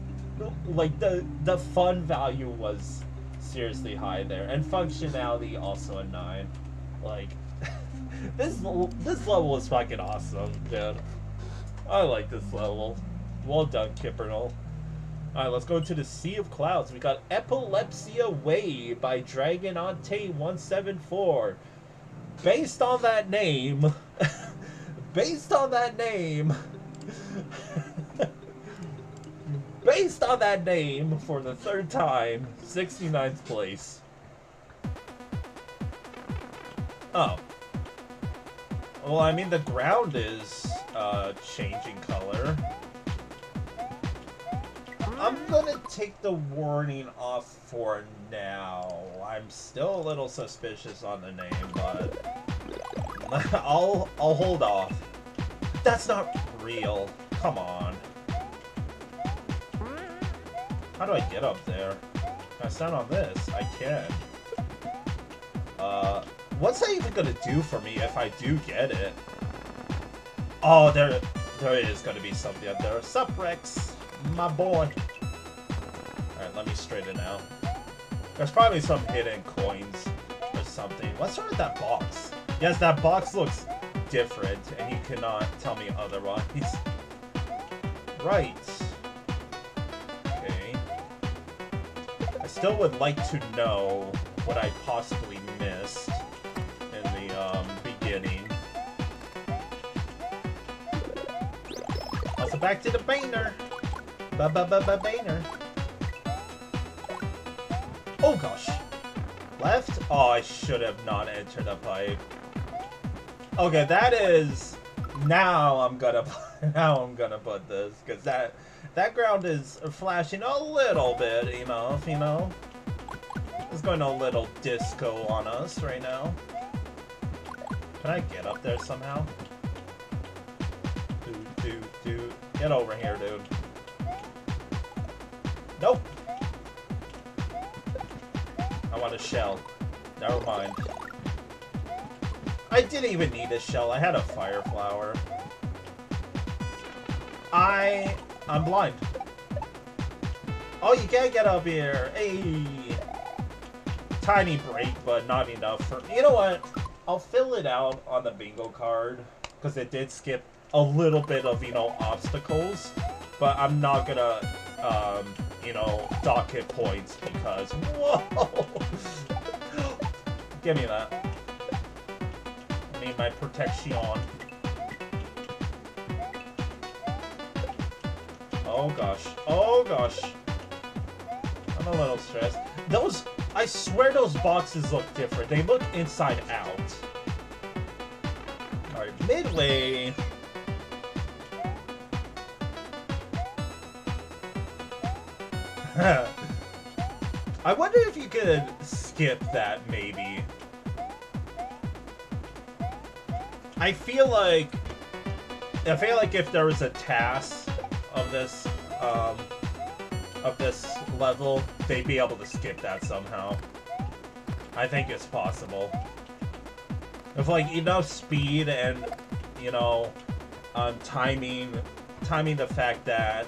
like, the fun value was seriously high there. And functionality, also a 9. Like, this level is fucking awesome, dude. I like this level. Well done, Kipernal. Alright, let's go to the Sea of Clouds. We got Epilepsia Way by Dragonante174. Based on that name, based on that name, based on that name for the third time, 69th place. Oh. Well, I mean, the ground is changing color. I'm gonna take the warning off for now. I'm still a little suspicious on the name, but I'll hold off. That's not real. Come on. How do I get up there? Can I stand on this? I can. What's that even gonna do for me if I do get it? Oh, there is gonna be something up there. Sup, Rex? My boy. Alright, let me straighten out. There's probably some hidden coins or something. What's wrong with that box? Yes, that box looks different, and you cannot tell me otherwise. Right. Okay. I still would like to know what I possibly missed in the beginning. Also back to the Banner. Banner. Oh gosh. Left? Oh, I should have not entered the pipe. Okay, that is... Now I'm gonna put this, because that ground is flashing a little bit, you know. It's going a little disco on us right now. Can I get up there somehow? Dude. Get over here, dude. Nope. I want a shell. Never mind. I didn't even need a shell. I had a fire flower. I'm blind. Oh, you can't get up here. Hey. Tiny break, but not enough for... You know what? I'll fill it out on the bingo card, because it did skip a little bit of, you know, obstacles. But I'm not gonna, you know, dock hit points because... Whoa! Give me that. I need my protection. Oh gosh. Oh gosh. I'm a little stressed. Those... I swear those boxes look different. They look inside out. Alright, midway. I wonder if you could skip that, maybe. I feel like if there was a task of this level, they'd be able to skip that somehow. I think it's possible. If like enough speed and, you know, timing the fact that...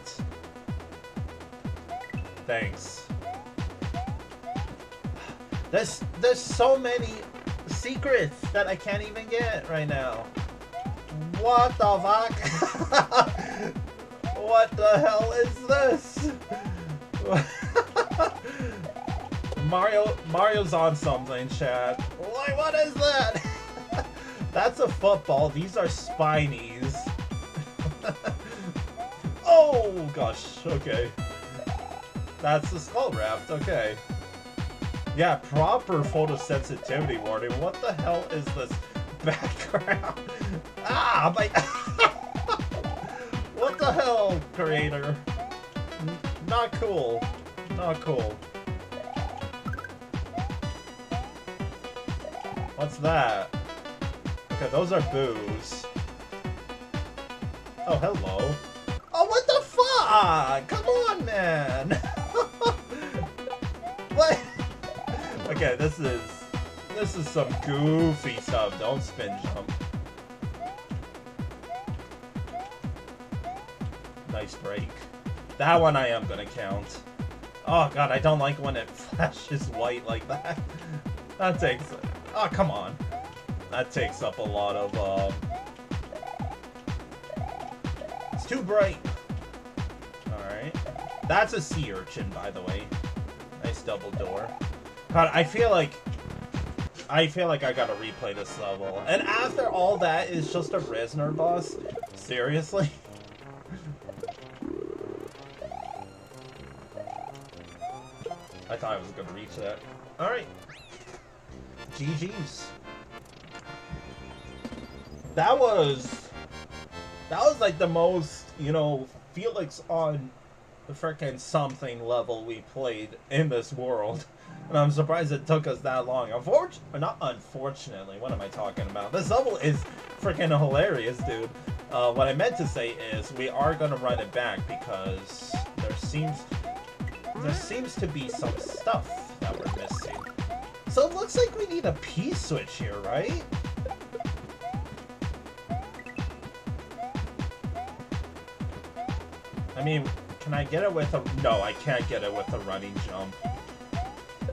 Thanks. There's so many secrets that I can't even get right now. What the fuck? What the hell is this? Mario's on something, chat. Like, what is that? That's a football. These are spinies. Oh gosh. Okay. That's the skull raft. Okay. Yeah, proper photosensitivity warning. What the hell is this background? Ah, my... What the hell, creator? Not cool. Not cool. What's that? Okay, those are boos. Oh, hello. Oh, what the fuck? Come on, man. What? Okay, this is some goofy stuff. Don't spin jump. Nice break. That one I am gonna count. Oh god, I don't like when it flashes white like that. That takes... Oh, come on. That takes up a lot of, It's too bright. Alright. That's a sea urchin, by the way. Nice double door. God, I feel like I gotta replay this level. And after all that is just a Reznor boss? Seriously? I thought I was gonna reach that. Alright. GG's. That was like the most, you know, Felix on the frickin' something level we played in this world. And I'm surprised it took us that long. Not unfortunately, what am I talking about? This level is frickin' hilarious, dude. What I meant to say is we are gonna run it back because there seems to be some stuff that we're missing. So it looks like we need a P-switch here, right? I mean, can I get it with a... No, I can't get it with a running jump.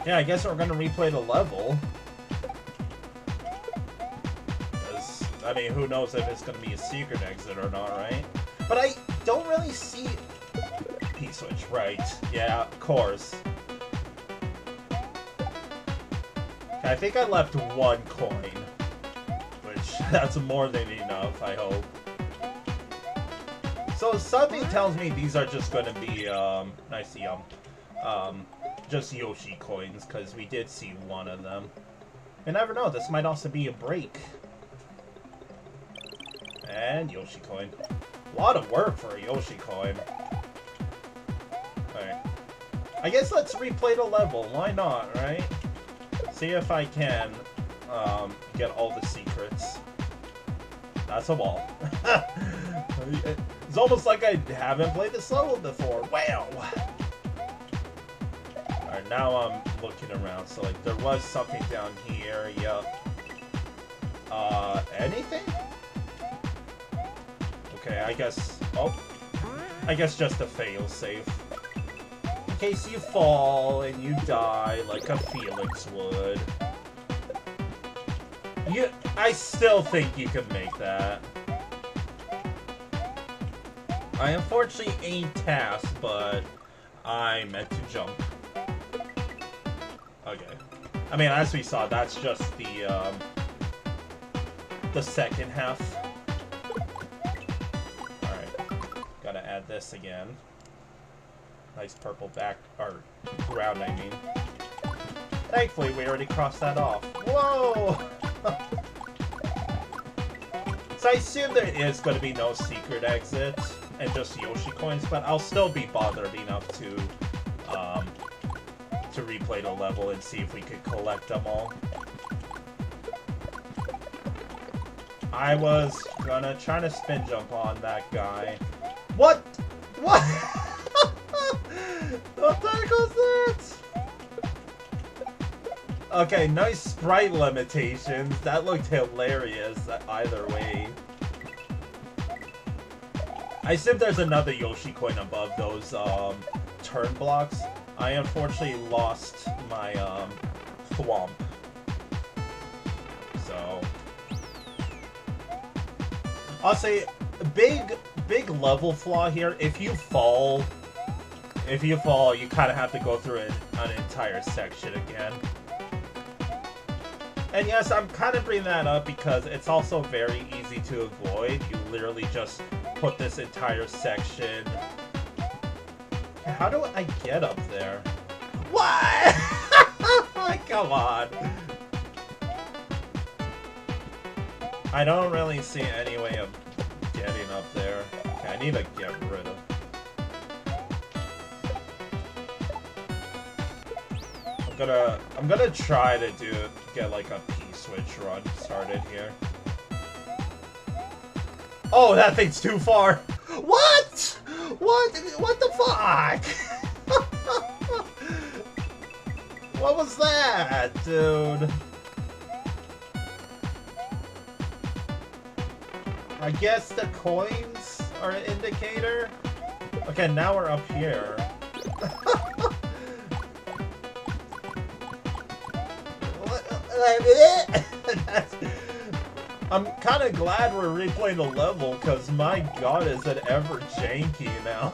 Yeah, I guess we're gonna replay the level. I mean, who knows if it's gonna be a secret exit or not, right? But I don't really see... P-switch, right. Yeah, of course. I think I left 1 coin, which that's more than enough, I hope. So something tells me these are just going to be, nice just Yoshi coins, because we did see one of them. You never know, this might also be a break. And Yoshi coin. A lot of work for a Yoshi coin. Alright. I guess let's replay the level, why not, right? See if I can, get all the secrets. That's a wall. It's almost like I haven't played this level before. Wow! Alright, now I'm looking around. So, like, there was something down here. Yup. Anything? Okay, I guess... Oh. I guess just a fail-safe. In case you fall and you die like a Felix would. I still think you can make that. I unfortunately ain't tasked, but I meant to jump. Okay. I mean, as we saw, that's just the second half. Alright. Gotta add this again. Nice purple back, or ground, I mean. Thankfully, we already crossed that off. Whoa! So I assume there is going to be no secret exit and just Yoshi coins, but I'll still be bothered enough to replay the level and see if we could collect them all. I was gonna try to spin jump on that guy. What? What? What the heck was that? Okay, nice sprite limitations. That looked hilarious either way. I assume there's another Yoshi coin above those turn blocks. I unfortunately lost my thwomp. So I'll say big level flaw here. If you fall, you kind of have to go through an entire section again. And yes, I'm kind of bringing that up because it's also very easy to avoid. You literally just put this entire section. How do I get up there? What? Come on. I don't really see any way of getting up there. Okay, I need to get rid of. I'm gonna try to get like a P-switch run started here. Oh, that thing's too far. What? What the fuck? What was that, dude? I guess the coins are an indicator. Okay, now we're up here. I'm kind of glad we're replaying the level, because my god, is it ever janky now.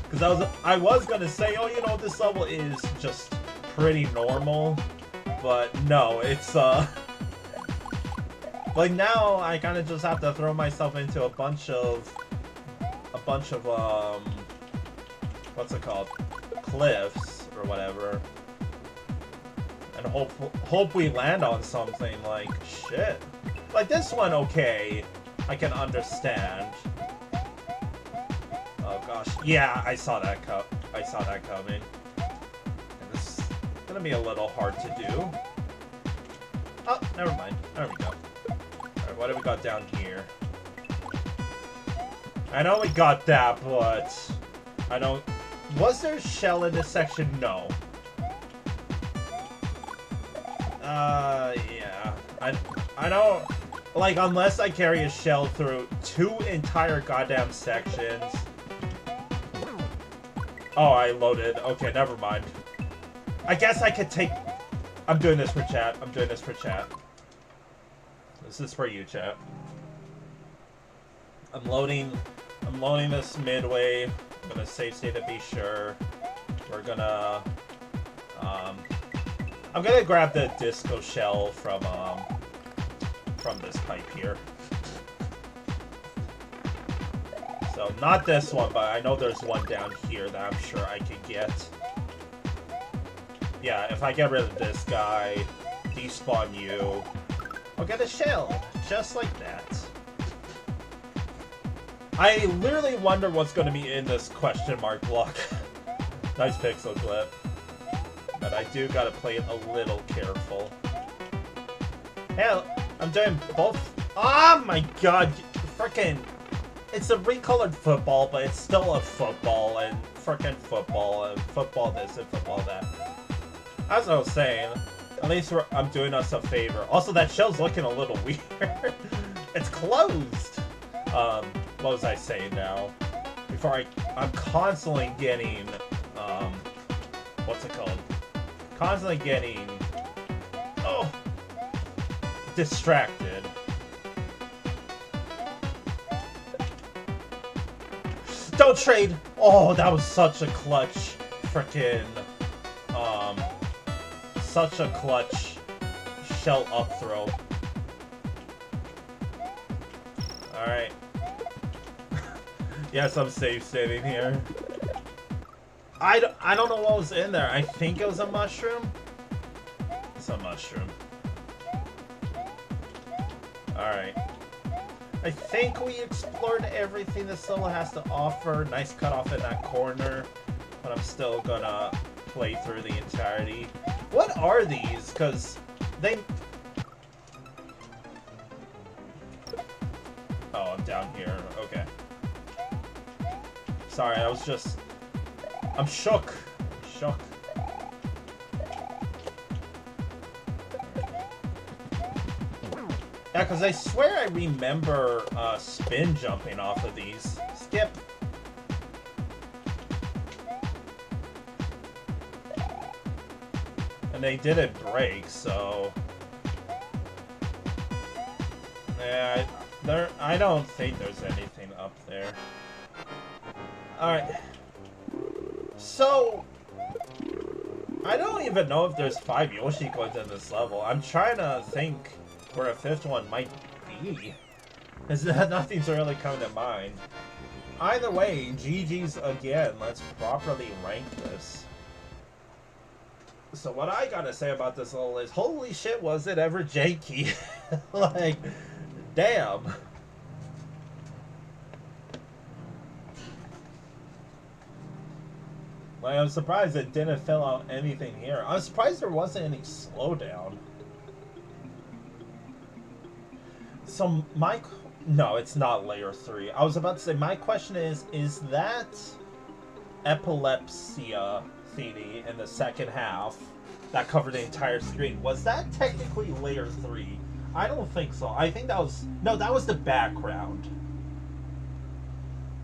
Because I was gonna say, oh, you know, this level is just pretty normal, but no, it's like now I kind of just have to throw myself into a bunch of what's it called, cliffs or whatever. And hope we land on something. Like, shit. Like this one, okay, I can understand. Oh gosh, yeah, I saw that coming. And this is gonna be a little hard to do. Oh, never mind. There we go. Alright, what do we got down here? I know we got that, but I don't. Was there a shell in this section? No. Yeah. I don't, like, unless I carry a shell through 2 entire goddamn sections. Oh, I loaded. Okay, never mind. I guess I could take... I'm doing this for chat. I'm doing this for chat. This is for you, chat. I'm loading this midway. I'm gonna save state to be sure. We're gonna I'm gonna grab the disco shell from this pipe here. So not this one, but I know there's one down here that I'm sure I could get. Yeah, if I get rid of this guy, despawn you, I'll get a shell, just like that. I literally wonder what's going to be in this question mark block. Nice pixel clip. But I do gotta play it a little careful. Hell, I'm doing both. Oh my god, frickin'. It's a recolored football, but it's still a football, and frickin' football, and football this and football that. As I was saying, at least I'm doing us a favor. Also, that shell's looking a little weird. It's closed. What was I saying now? I'm constantly getting, what's it called? Constantly getting, distracted. Don't trade! Oh, that was such a clutch, frickin', such a clutch shell up throw. Alright. Yes, I'm safe standing here. I don't know what was in there. I think it was a mushroom. It's a mushroom. Alright. I think we explored everything this level has to offer. Nice cutoff in that corner. But I'm still gonna play through the entirety. What are these? Because they... Oh, I'm down here. Okay. Sorry, I was just... I'm shook. Shook. Yeah, because I swear I remember spin jumping off of these. Skip. And they didn't break, so... Yeah, I don't think there's anything up there. Alright. So... I don't even know if there's 5 Yoshi coins in this level. I'm trying to think where a 5th one might be. Nothing's really coming to mind. Either way, GG's again. Let's properly rank this. So what I gotta say about this level is, holy shit, was it ever janky? Like, damn. Like, I'm surprised it didn't fill out anything here. I'm surprised there wasn't any slowdown. So no, it's not layer 3. I was about to say, my question is that Epilepsia thingy in the second half that covered the entire screen, was that technically layer 3? I don't think so. I think that was... No, that was the background.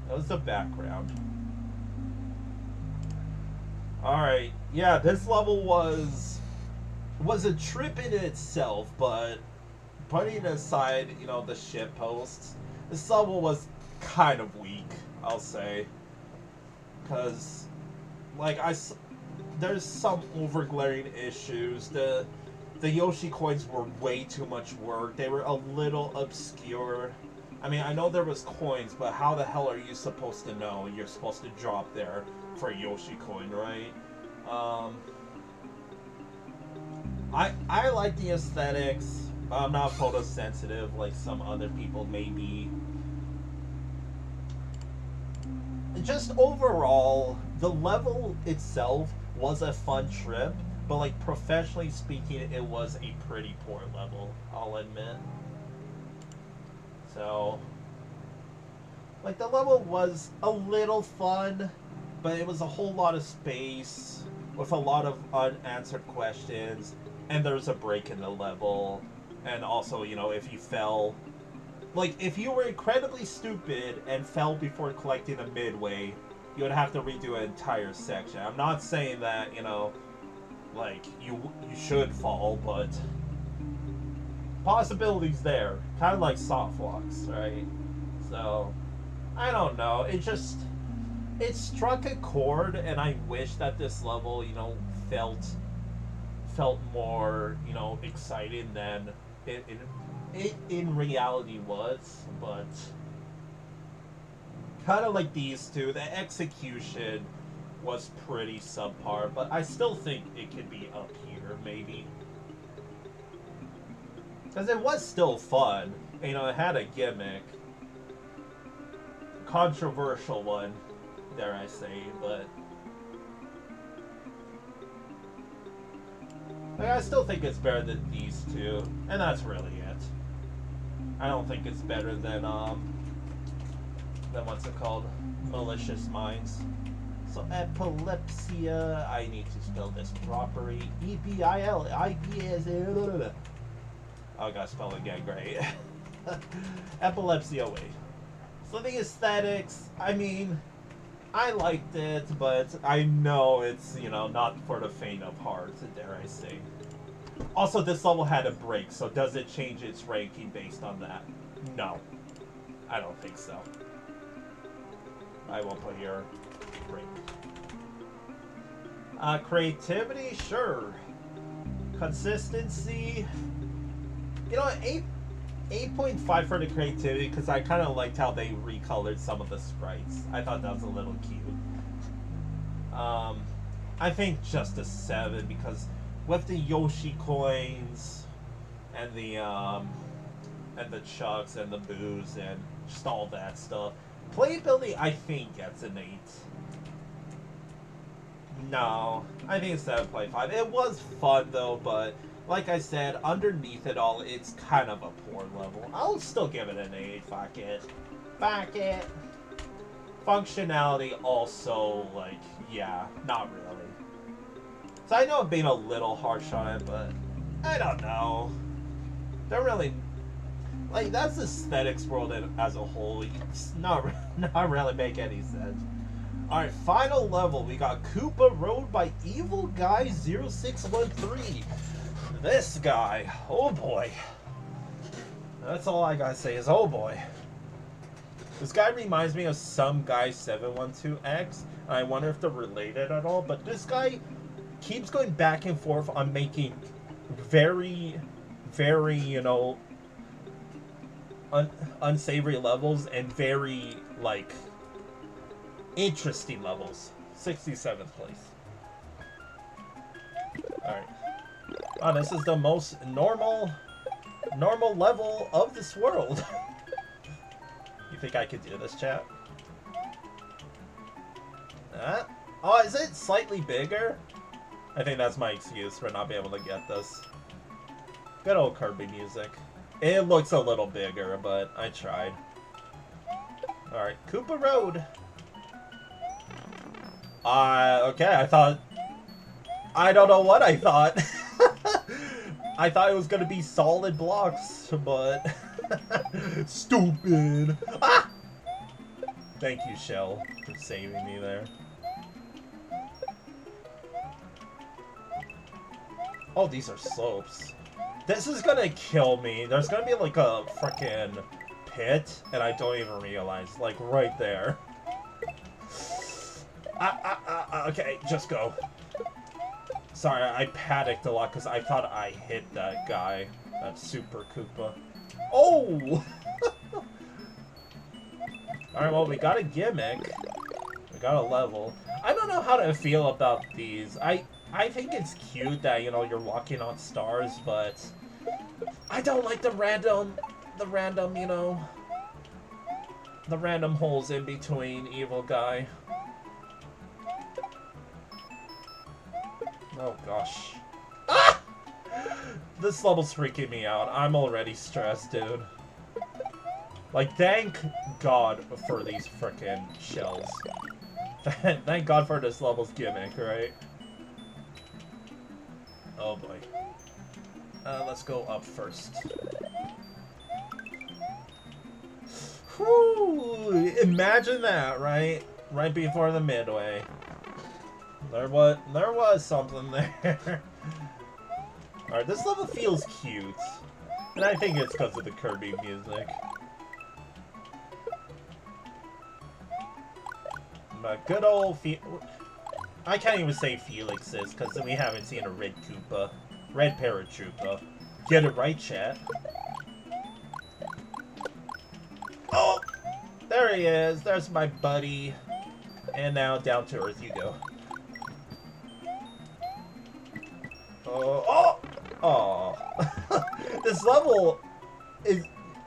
That was the background. Alright, yeah, this level was a trip in itself, but putting aside, you know, the shit posts, this level was kind of weak, I'll say. Because, like, there's some overglaring issues. The Yoshi coins were way too much work. They were a little obscure. I mean, I know there was coins, but how the hell are you supposed to know you're supposed to drop there for a Yoshi coin, right? I like the aesthetics. I'm not photosensitive like some other people may be. Just overall, the level itself was a fun trip, but like professionally speaking, it was a pretty poor level, I'll admit. So, like, the level was a little fun, but it was a whole lot of space with a lot of unanswered questions, and there was a break in the level. And also, you know, if you fell, like, if you were incredibly stupid and fell before collecting the midway, you would have to redo an entire section. I'm not saying that, you know, like, you should fall, but possibilities there. Kind of like softwalks, right? So, I don't know. It struck a chord, and I wish that this level, you know, felt felt more, you know, exciting than it in reality was, but kind of like these two, the execution was pretty subpar, but I still think it could be up here, maybe. Because it was still fun. You know, it had a gimmick. Controversial one, dare I say, but like, I still think it's better than these two, and that's really it. I don't think it's better than what's it called? Malicious Minds. So Epilepsia, I need to spell this properly. E-P-I-L-I-P-S. Oh, I gotta spell it again, great. Epilepsia Way. So the aesthetics, I mean, I liked it, but I know it's, you know, not for the faint of heart, dare I say. Also, this level had a break, so does it change its ranking based on that? No. I don't think so. I will put here break. Creativity, sure. Consistency, you know, 8.5 for the creativity, because I kind of liked how they recolored some of the sprites. I thought that was a little cute. I think just a 7, because with the Yoshi coins and the chucks and the boos and just all that stuff, playability I think gets an 8. No, I think it's 7.5. It was fun though, but like I said, underneath it all, it's kind of a poor level. I'll still give it an 8. Fuck it. Fuck it. Functionality also, like, yeah, not really. So I know I'm being a little harsh on it, but I don't know. They're really, like, that's aesthetics world as a whole. It's not really make any sense. Alright, final level. We got Koopa Road by Evil Guy 0613. This guy, oh boy. That's all I gotta say is, oh boy. This guy reminds me of some guy 712X. I wonder if they're related at all, but this guy keeps going back and forth on making very, very, you know, unsavory levels and very, like, interesting levels. 67th place. Alright. Oh, this is the most normal level of this world. You think I could do this, chat? Oh, is it slightly bigger? I think that's my excuse for not being able to get this. Good old Kirby music. It looks a little bigger, but I tried. Alright, Koopa Road. Okay, I thought... I don't know what I thought. I thought it was gonna be solid blocks, but... Stupid! Ah! Thank you, Shell, for saving me there. Oh, these are slopes. This is gonna kill me. There's gonna be like a frickin' pit, and I don't even realize. Like, right there. Okay, just go. Sorry, I panicked a lot because I thought I hit that guy. That Super Koopa. Oh! Alright, well, we got a gimmick. We got a level. I don't know how to feel about these. I think it's cute that, you know, you're walking on stars, but I don't like the random, you know, the random holes in between Evil Guy. Oh, gosh. Ah! This level's freaking me out. I'm already stressed, dude. Like, thank God for these frickin' shells. Thank God for this level's gimmick, right? Oh boy. Let's go up first. Whew! Imagine that, right? Right before the midway. There was something there. Alright, this level feels cute. And I think it's because of the Kirby music. But good old I can't even say Felix's, because we haven't seen a red Koopa. Red paratrooper. Get it right, chat. Oh! There he is. There's my buddy. And now down to earth you go. Oh! Oh! This level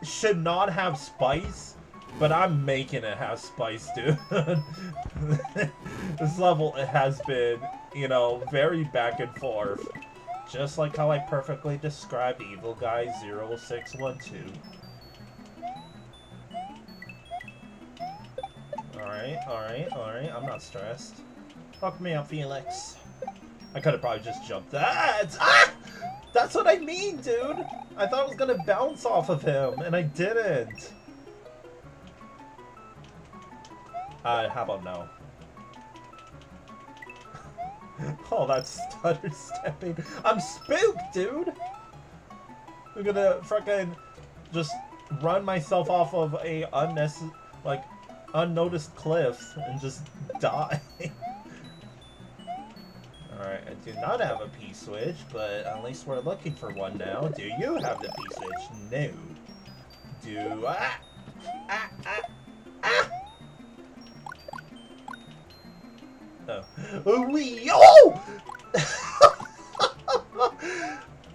should not have spice, but I'm making it have spice, dude. This level, it has been, you know, very back and forth. Just like how I perfectly described Evil Guy 0612. Alright, I'm not stressed. Fuck me up, Felix. I could have probably just jumped that. Ah! That's what I mean, dude! I thought I was gonna bounce off of him, and I didn't. How about no? Oh, that's stutter stepping. I'm spooked, dude! I'm gonna frickin' just run myself off of a unnoticed cliff and just die. Alright, I do not have a P-switch, but at least we're looking for one now. Do you have the P-switch? No. Do I? Oh. Oh!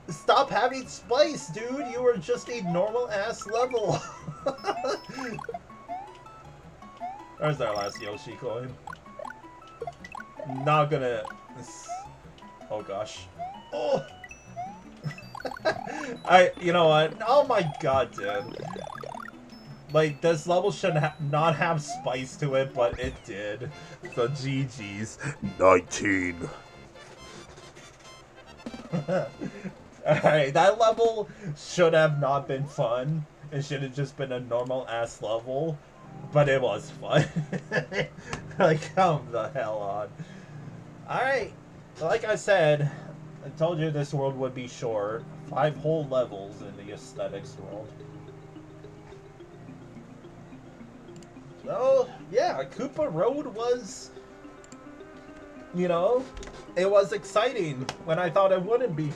Stop having spice, dude! You were just a normal-ass level! There's our last Yoshi coin. Not gonna... Oh gosh. Oh! You know what? Oh my god, dude. Like, this level should not have spice to it, but it did. So GG's. 19. Alright, that level should have not been fun. It should have just been a normal-ass level. But it was fun. Like, come the hell on. Alright, like I said, I told you this world would be short. 5 whole levels in the aesthetics world. So, yeah, Koopa Road was, you know, it was exciting when I thought it wouldn't be.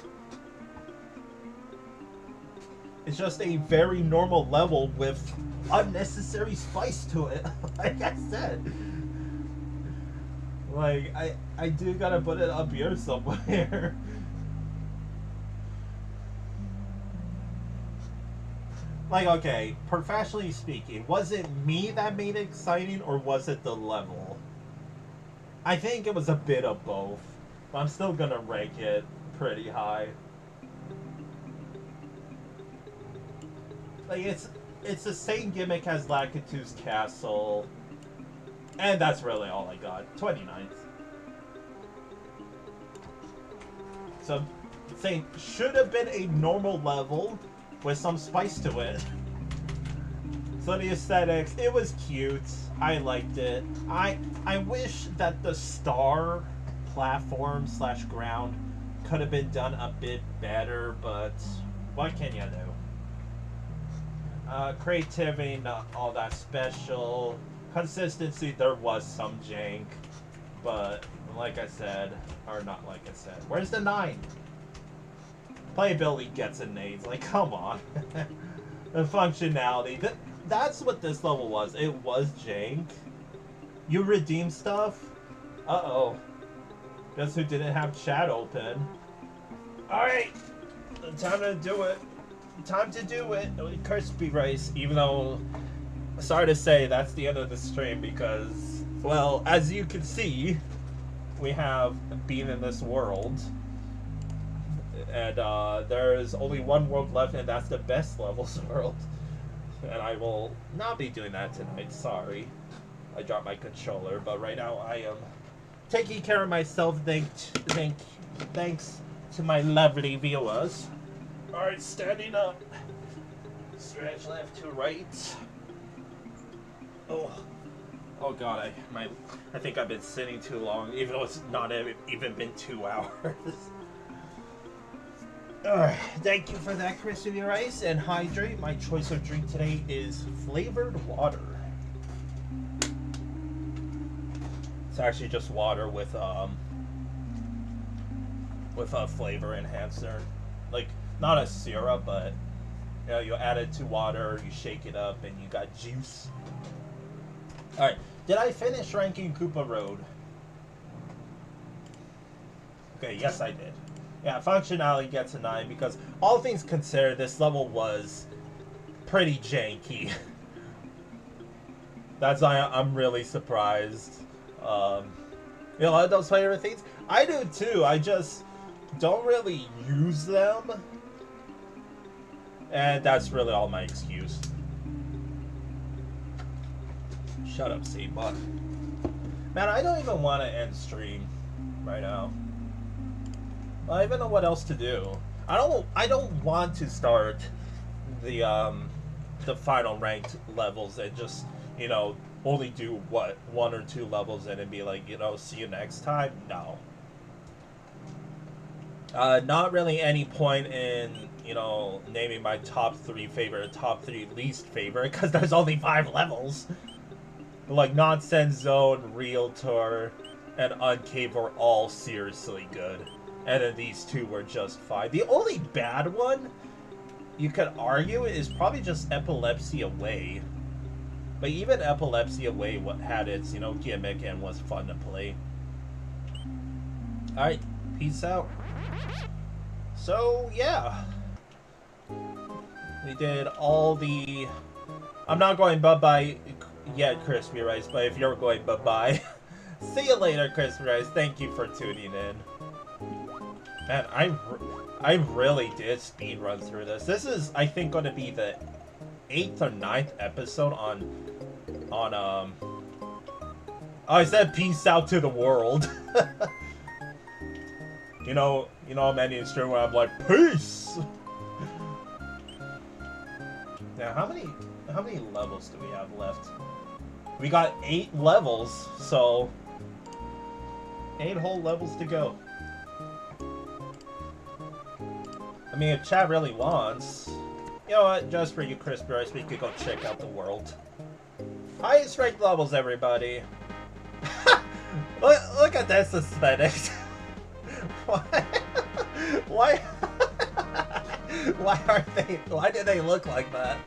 It's just a very normal level with unnecessary spice to it, like I said. Like, I do gotta put it up here somewhere. Like, okay, professionally speaking, was it me that made it exciting, or was it the level? I think it was a bit of both, but I'm still gonna rank it pretty high. Like, it's the same gimmick as Lakitu's Castle, and that's really all I got. 29th. So, saying should have been a normal level with some spice to it. So the aesthetics, it was cute. I liked it. I wish that the star platform / ground could have been done a bit better, but what can you do? Creativity, not all that special. Consistency, there was some jank, but like I said, or not like I said. Where's the 9? Playability gets an 8. Like, come on. The functionality. That's what this level was. It was jank. You redeem stuff? Uh-oh. Guess who didn't have chat open? Alright. Time to do it. Time to do it. Crispy rice. Even though, sorry to say, that's the end of the stream because, well, as you can see, we have been in this world. And there's only one world left, and that's the best levels world. And I will not be doing that tonight. Sorry, I dropped my controller. But right now I am taking care of myself. Thanks to my lovely viewers. All right, standing up. Stretch left to right. Oh God, I think I've been sitting too long, even though it's not even been 2 hours. Alright, thank you for that, crispy rice, and hydrate. My choice of drink today is flavored water. It's actually just water with with a flavor enhancer. Like, not a syrup, but you know, you add it to water, you shake it up, and you got juice. Alright, did I finish ranking Koopa Road? Okay, yes I did. Yeah, functionality gets a 9 because all things considered, this level was pretty janky. That's why I'm really surprised. You know, those favorite things? I do too, I just don't really use them. And that's really all my excuse. Shut up, Seabot. Man, I don't even want to end stream right now. I don't even know what else to do. I don't want to start the final ranked levels and just, you know, only do what, 1 or 2 levels and then be like, you know, see you next time. No. Not really any point in, you know, naming my top 3 favorite, top 3 least favorite, because there's only 5 levels. Like, Nonsense Zone, Realtor, and Uncave were all seriously good. And then these 2 were just fine. The only bad one, you could argue, is probably just Epilepsia Way. But even Epilepsia Way had its, you know, gimmick and was fun to play. Alright, peace out. So, yeah. We did all the... I'm not going bye-bye yet, Crispy Rice, but if you're going bye-bye, see you later, Crispy Rice. Thank you for tuning in. Man, I really did speedrun through this. This is, I think, going to be the 8th or 9th episode on oh, I said peace out to the world. you know many stream where I'm like, peace. Now, how many levels do we have left? We got 8 levels, so 8 whole levels to go. I mean, if chat really wants, you know what, just for you, Crispy Rice, we could go check out the world. Highest ranked levels, everybody. look at this aesthetics. Why why do they look like that?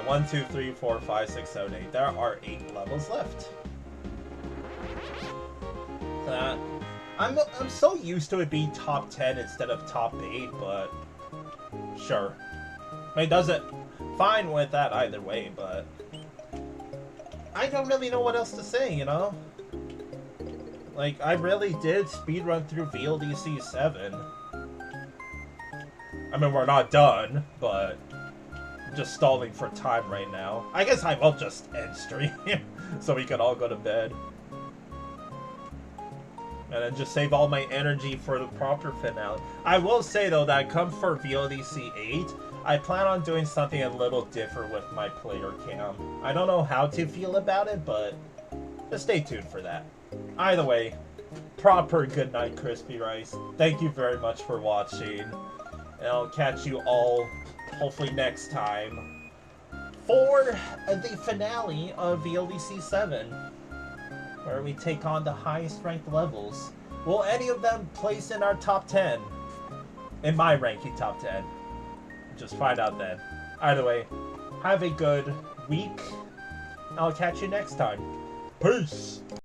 1, 2, 3, 4, 5, 6, 7, 8. There are 8 levels left. I'm so used to it being top 10 instead of top 8, but sure. I mean, does it fine with that either way, but I don't really know what else to say, you know? Like, I really did speedrun through VLDC 7. I mean, we're not done, but I'm just stalling for time right now. I guess I will just end stream so we can all go to bed. And then just save all my energy for the proper finale. I will say, though, that come for VLDC 8, I plan on doing something a little different with my player cam. I don't know how to feel about it, but just stay tuned for that. Either way, proper good night, Crispy Rice. Thank you very much for watching. And I'll catch you all, hopefully next time, for the finale of VLDC 7. Where we take on the highest ranked levels. Will any of them place in our top 10? In my ranking top 10. Just find out then. Either way, have a good week. I'll catch you next time. Peace!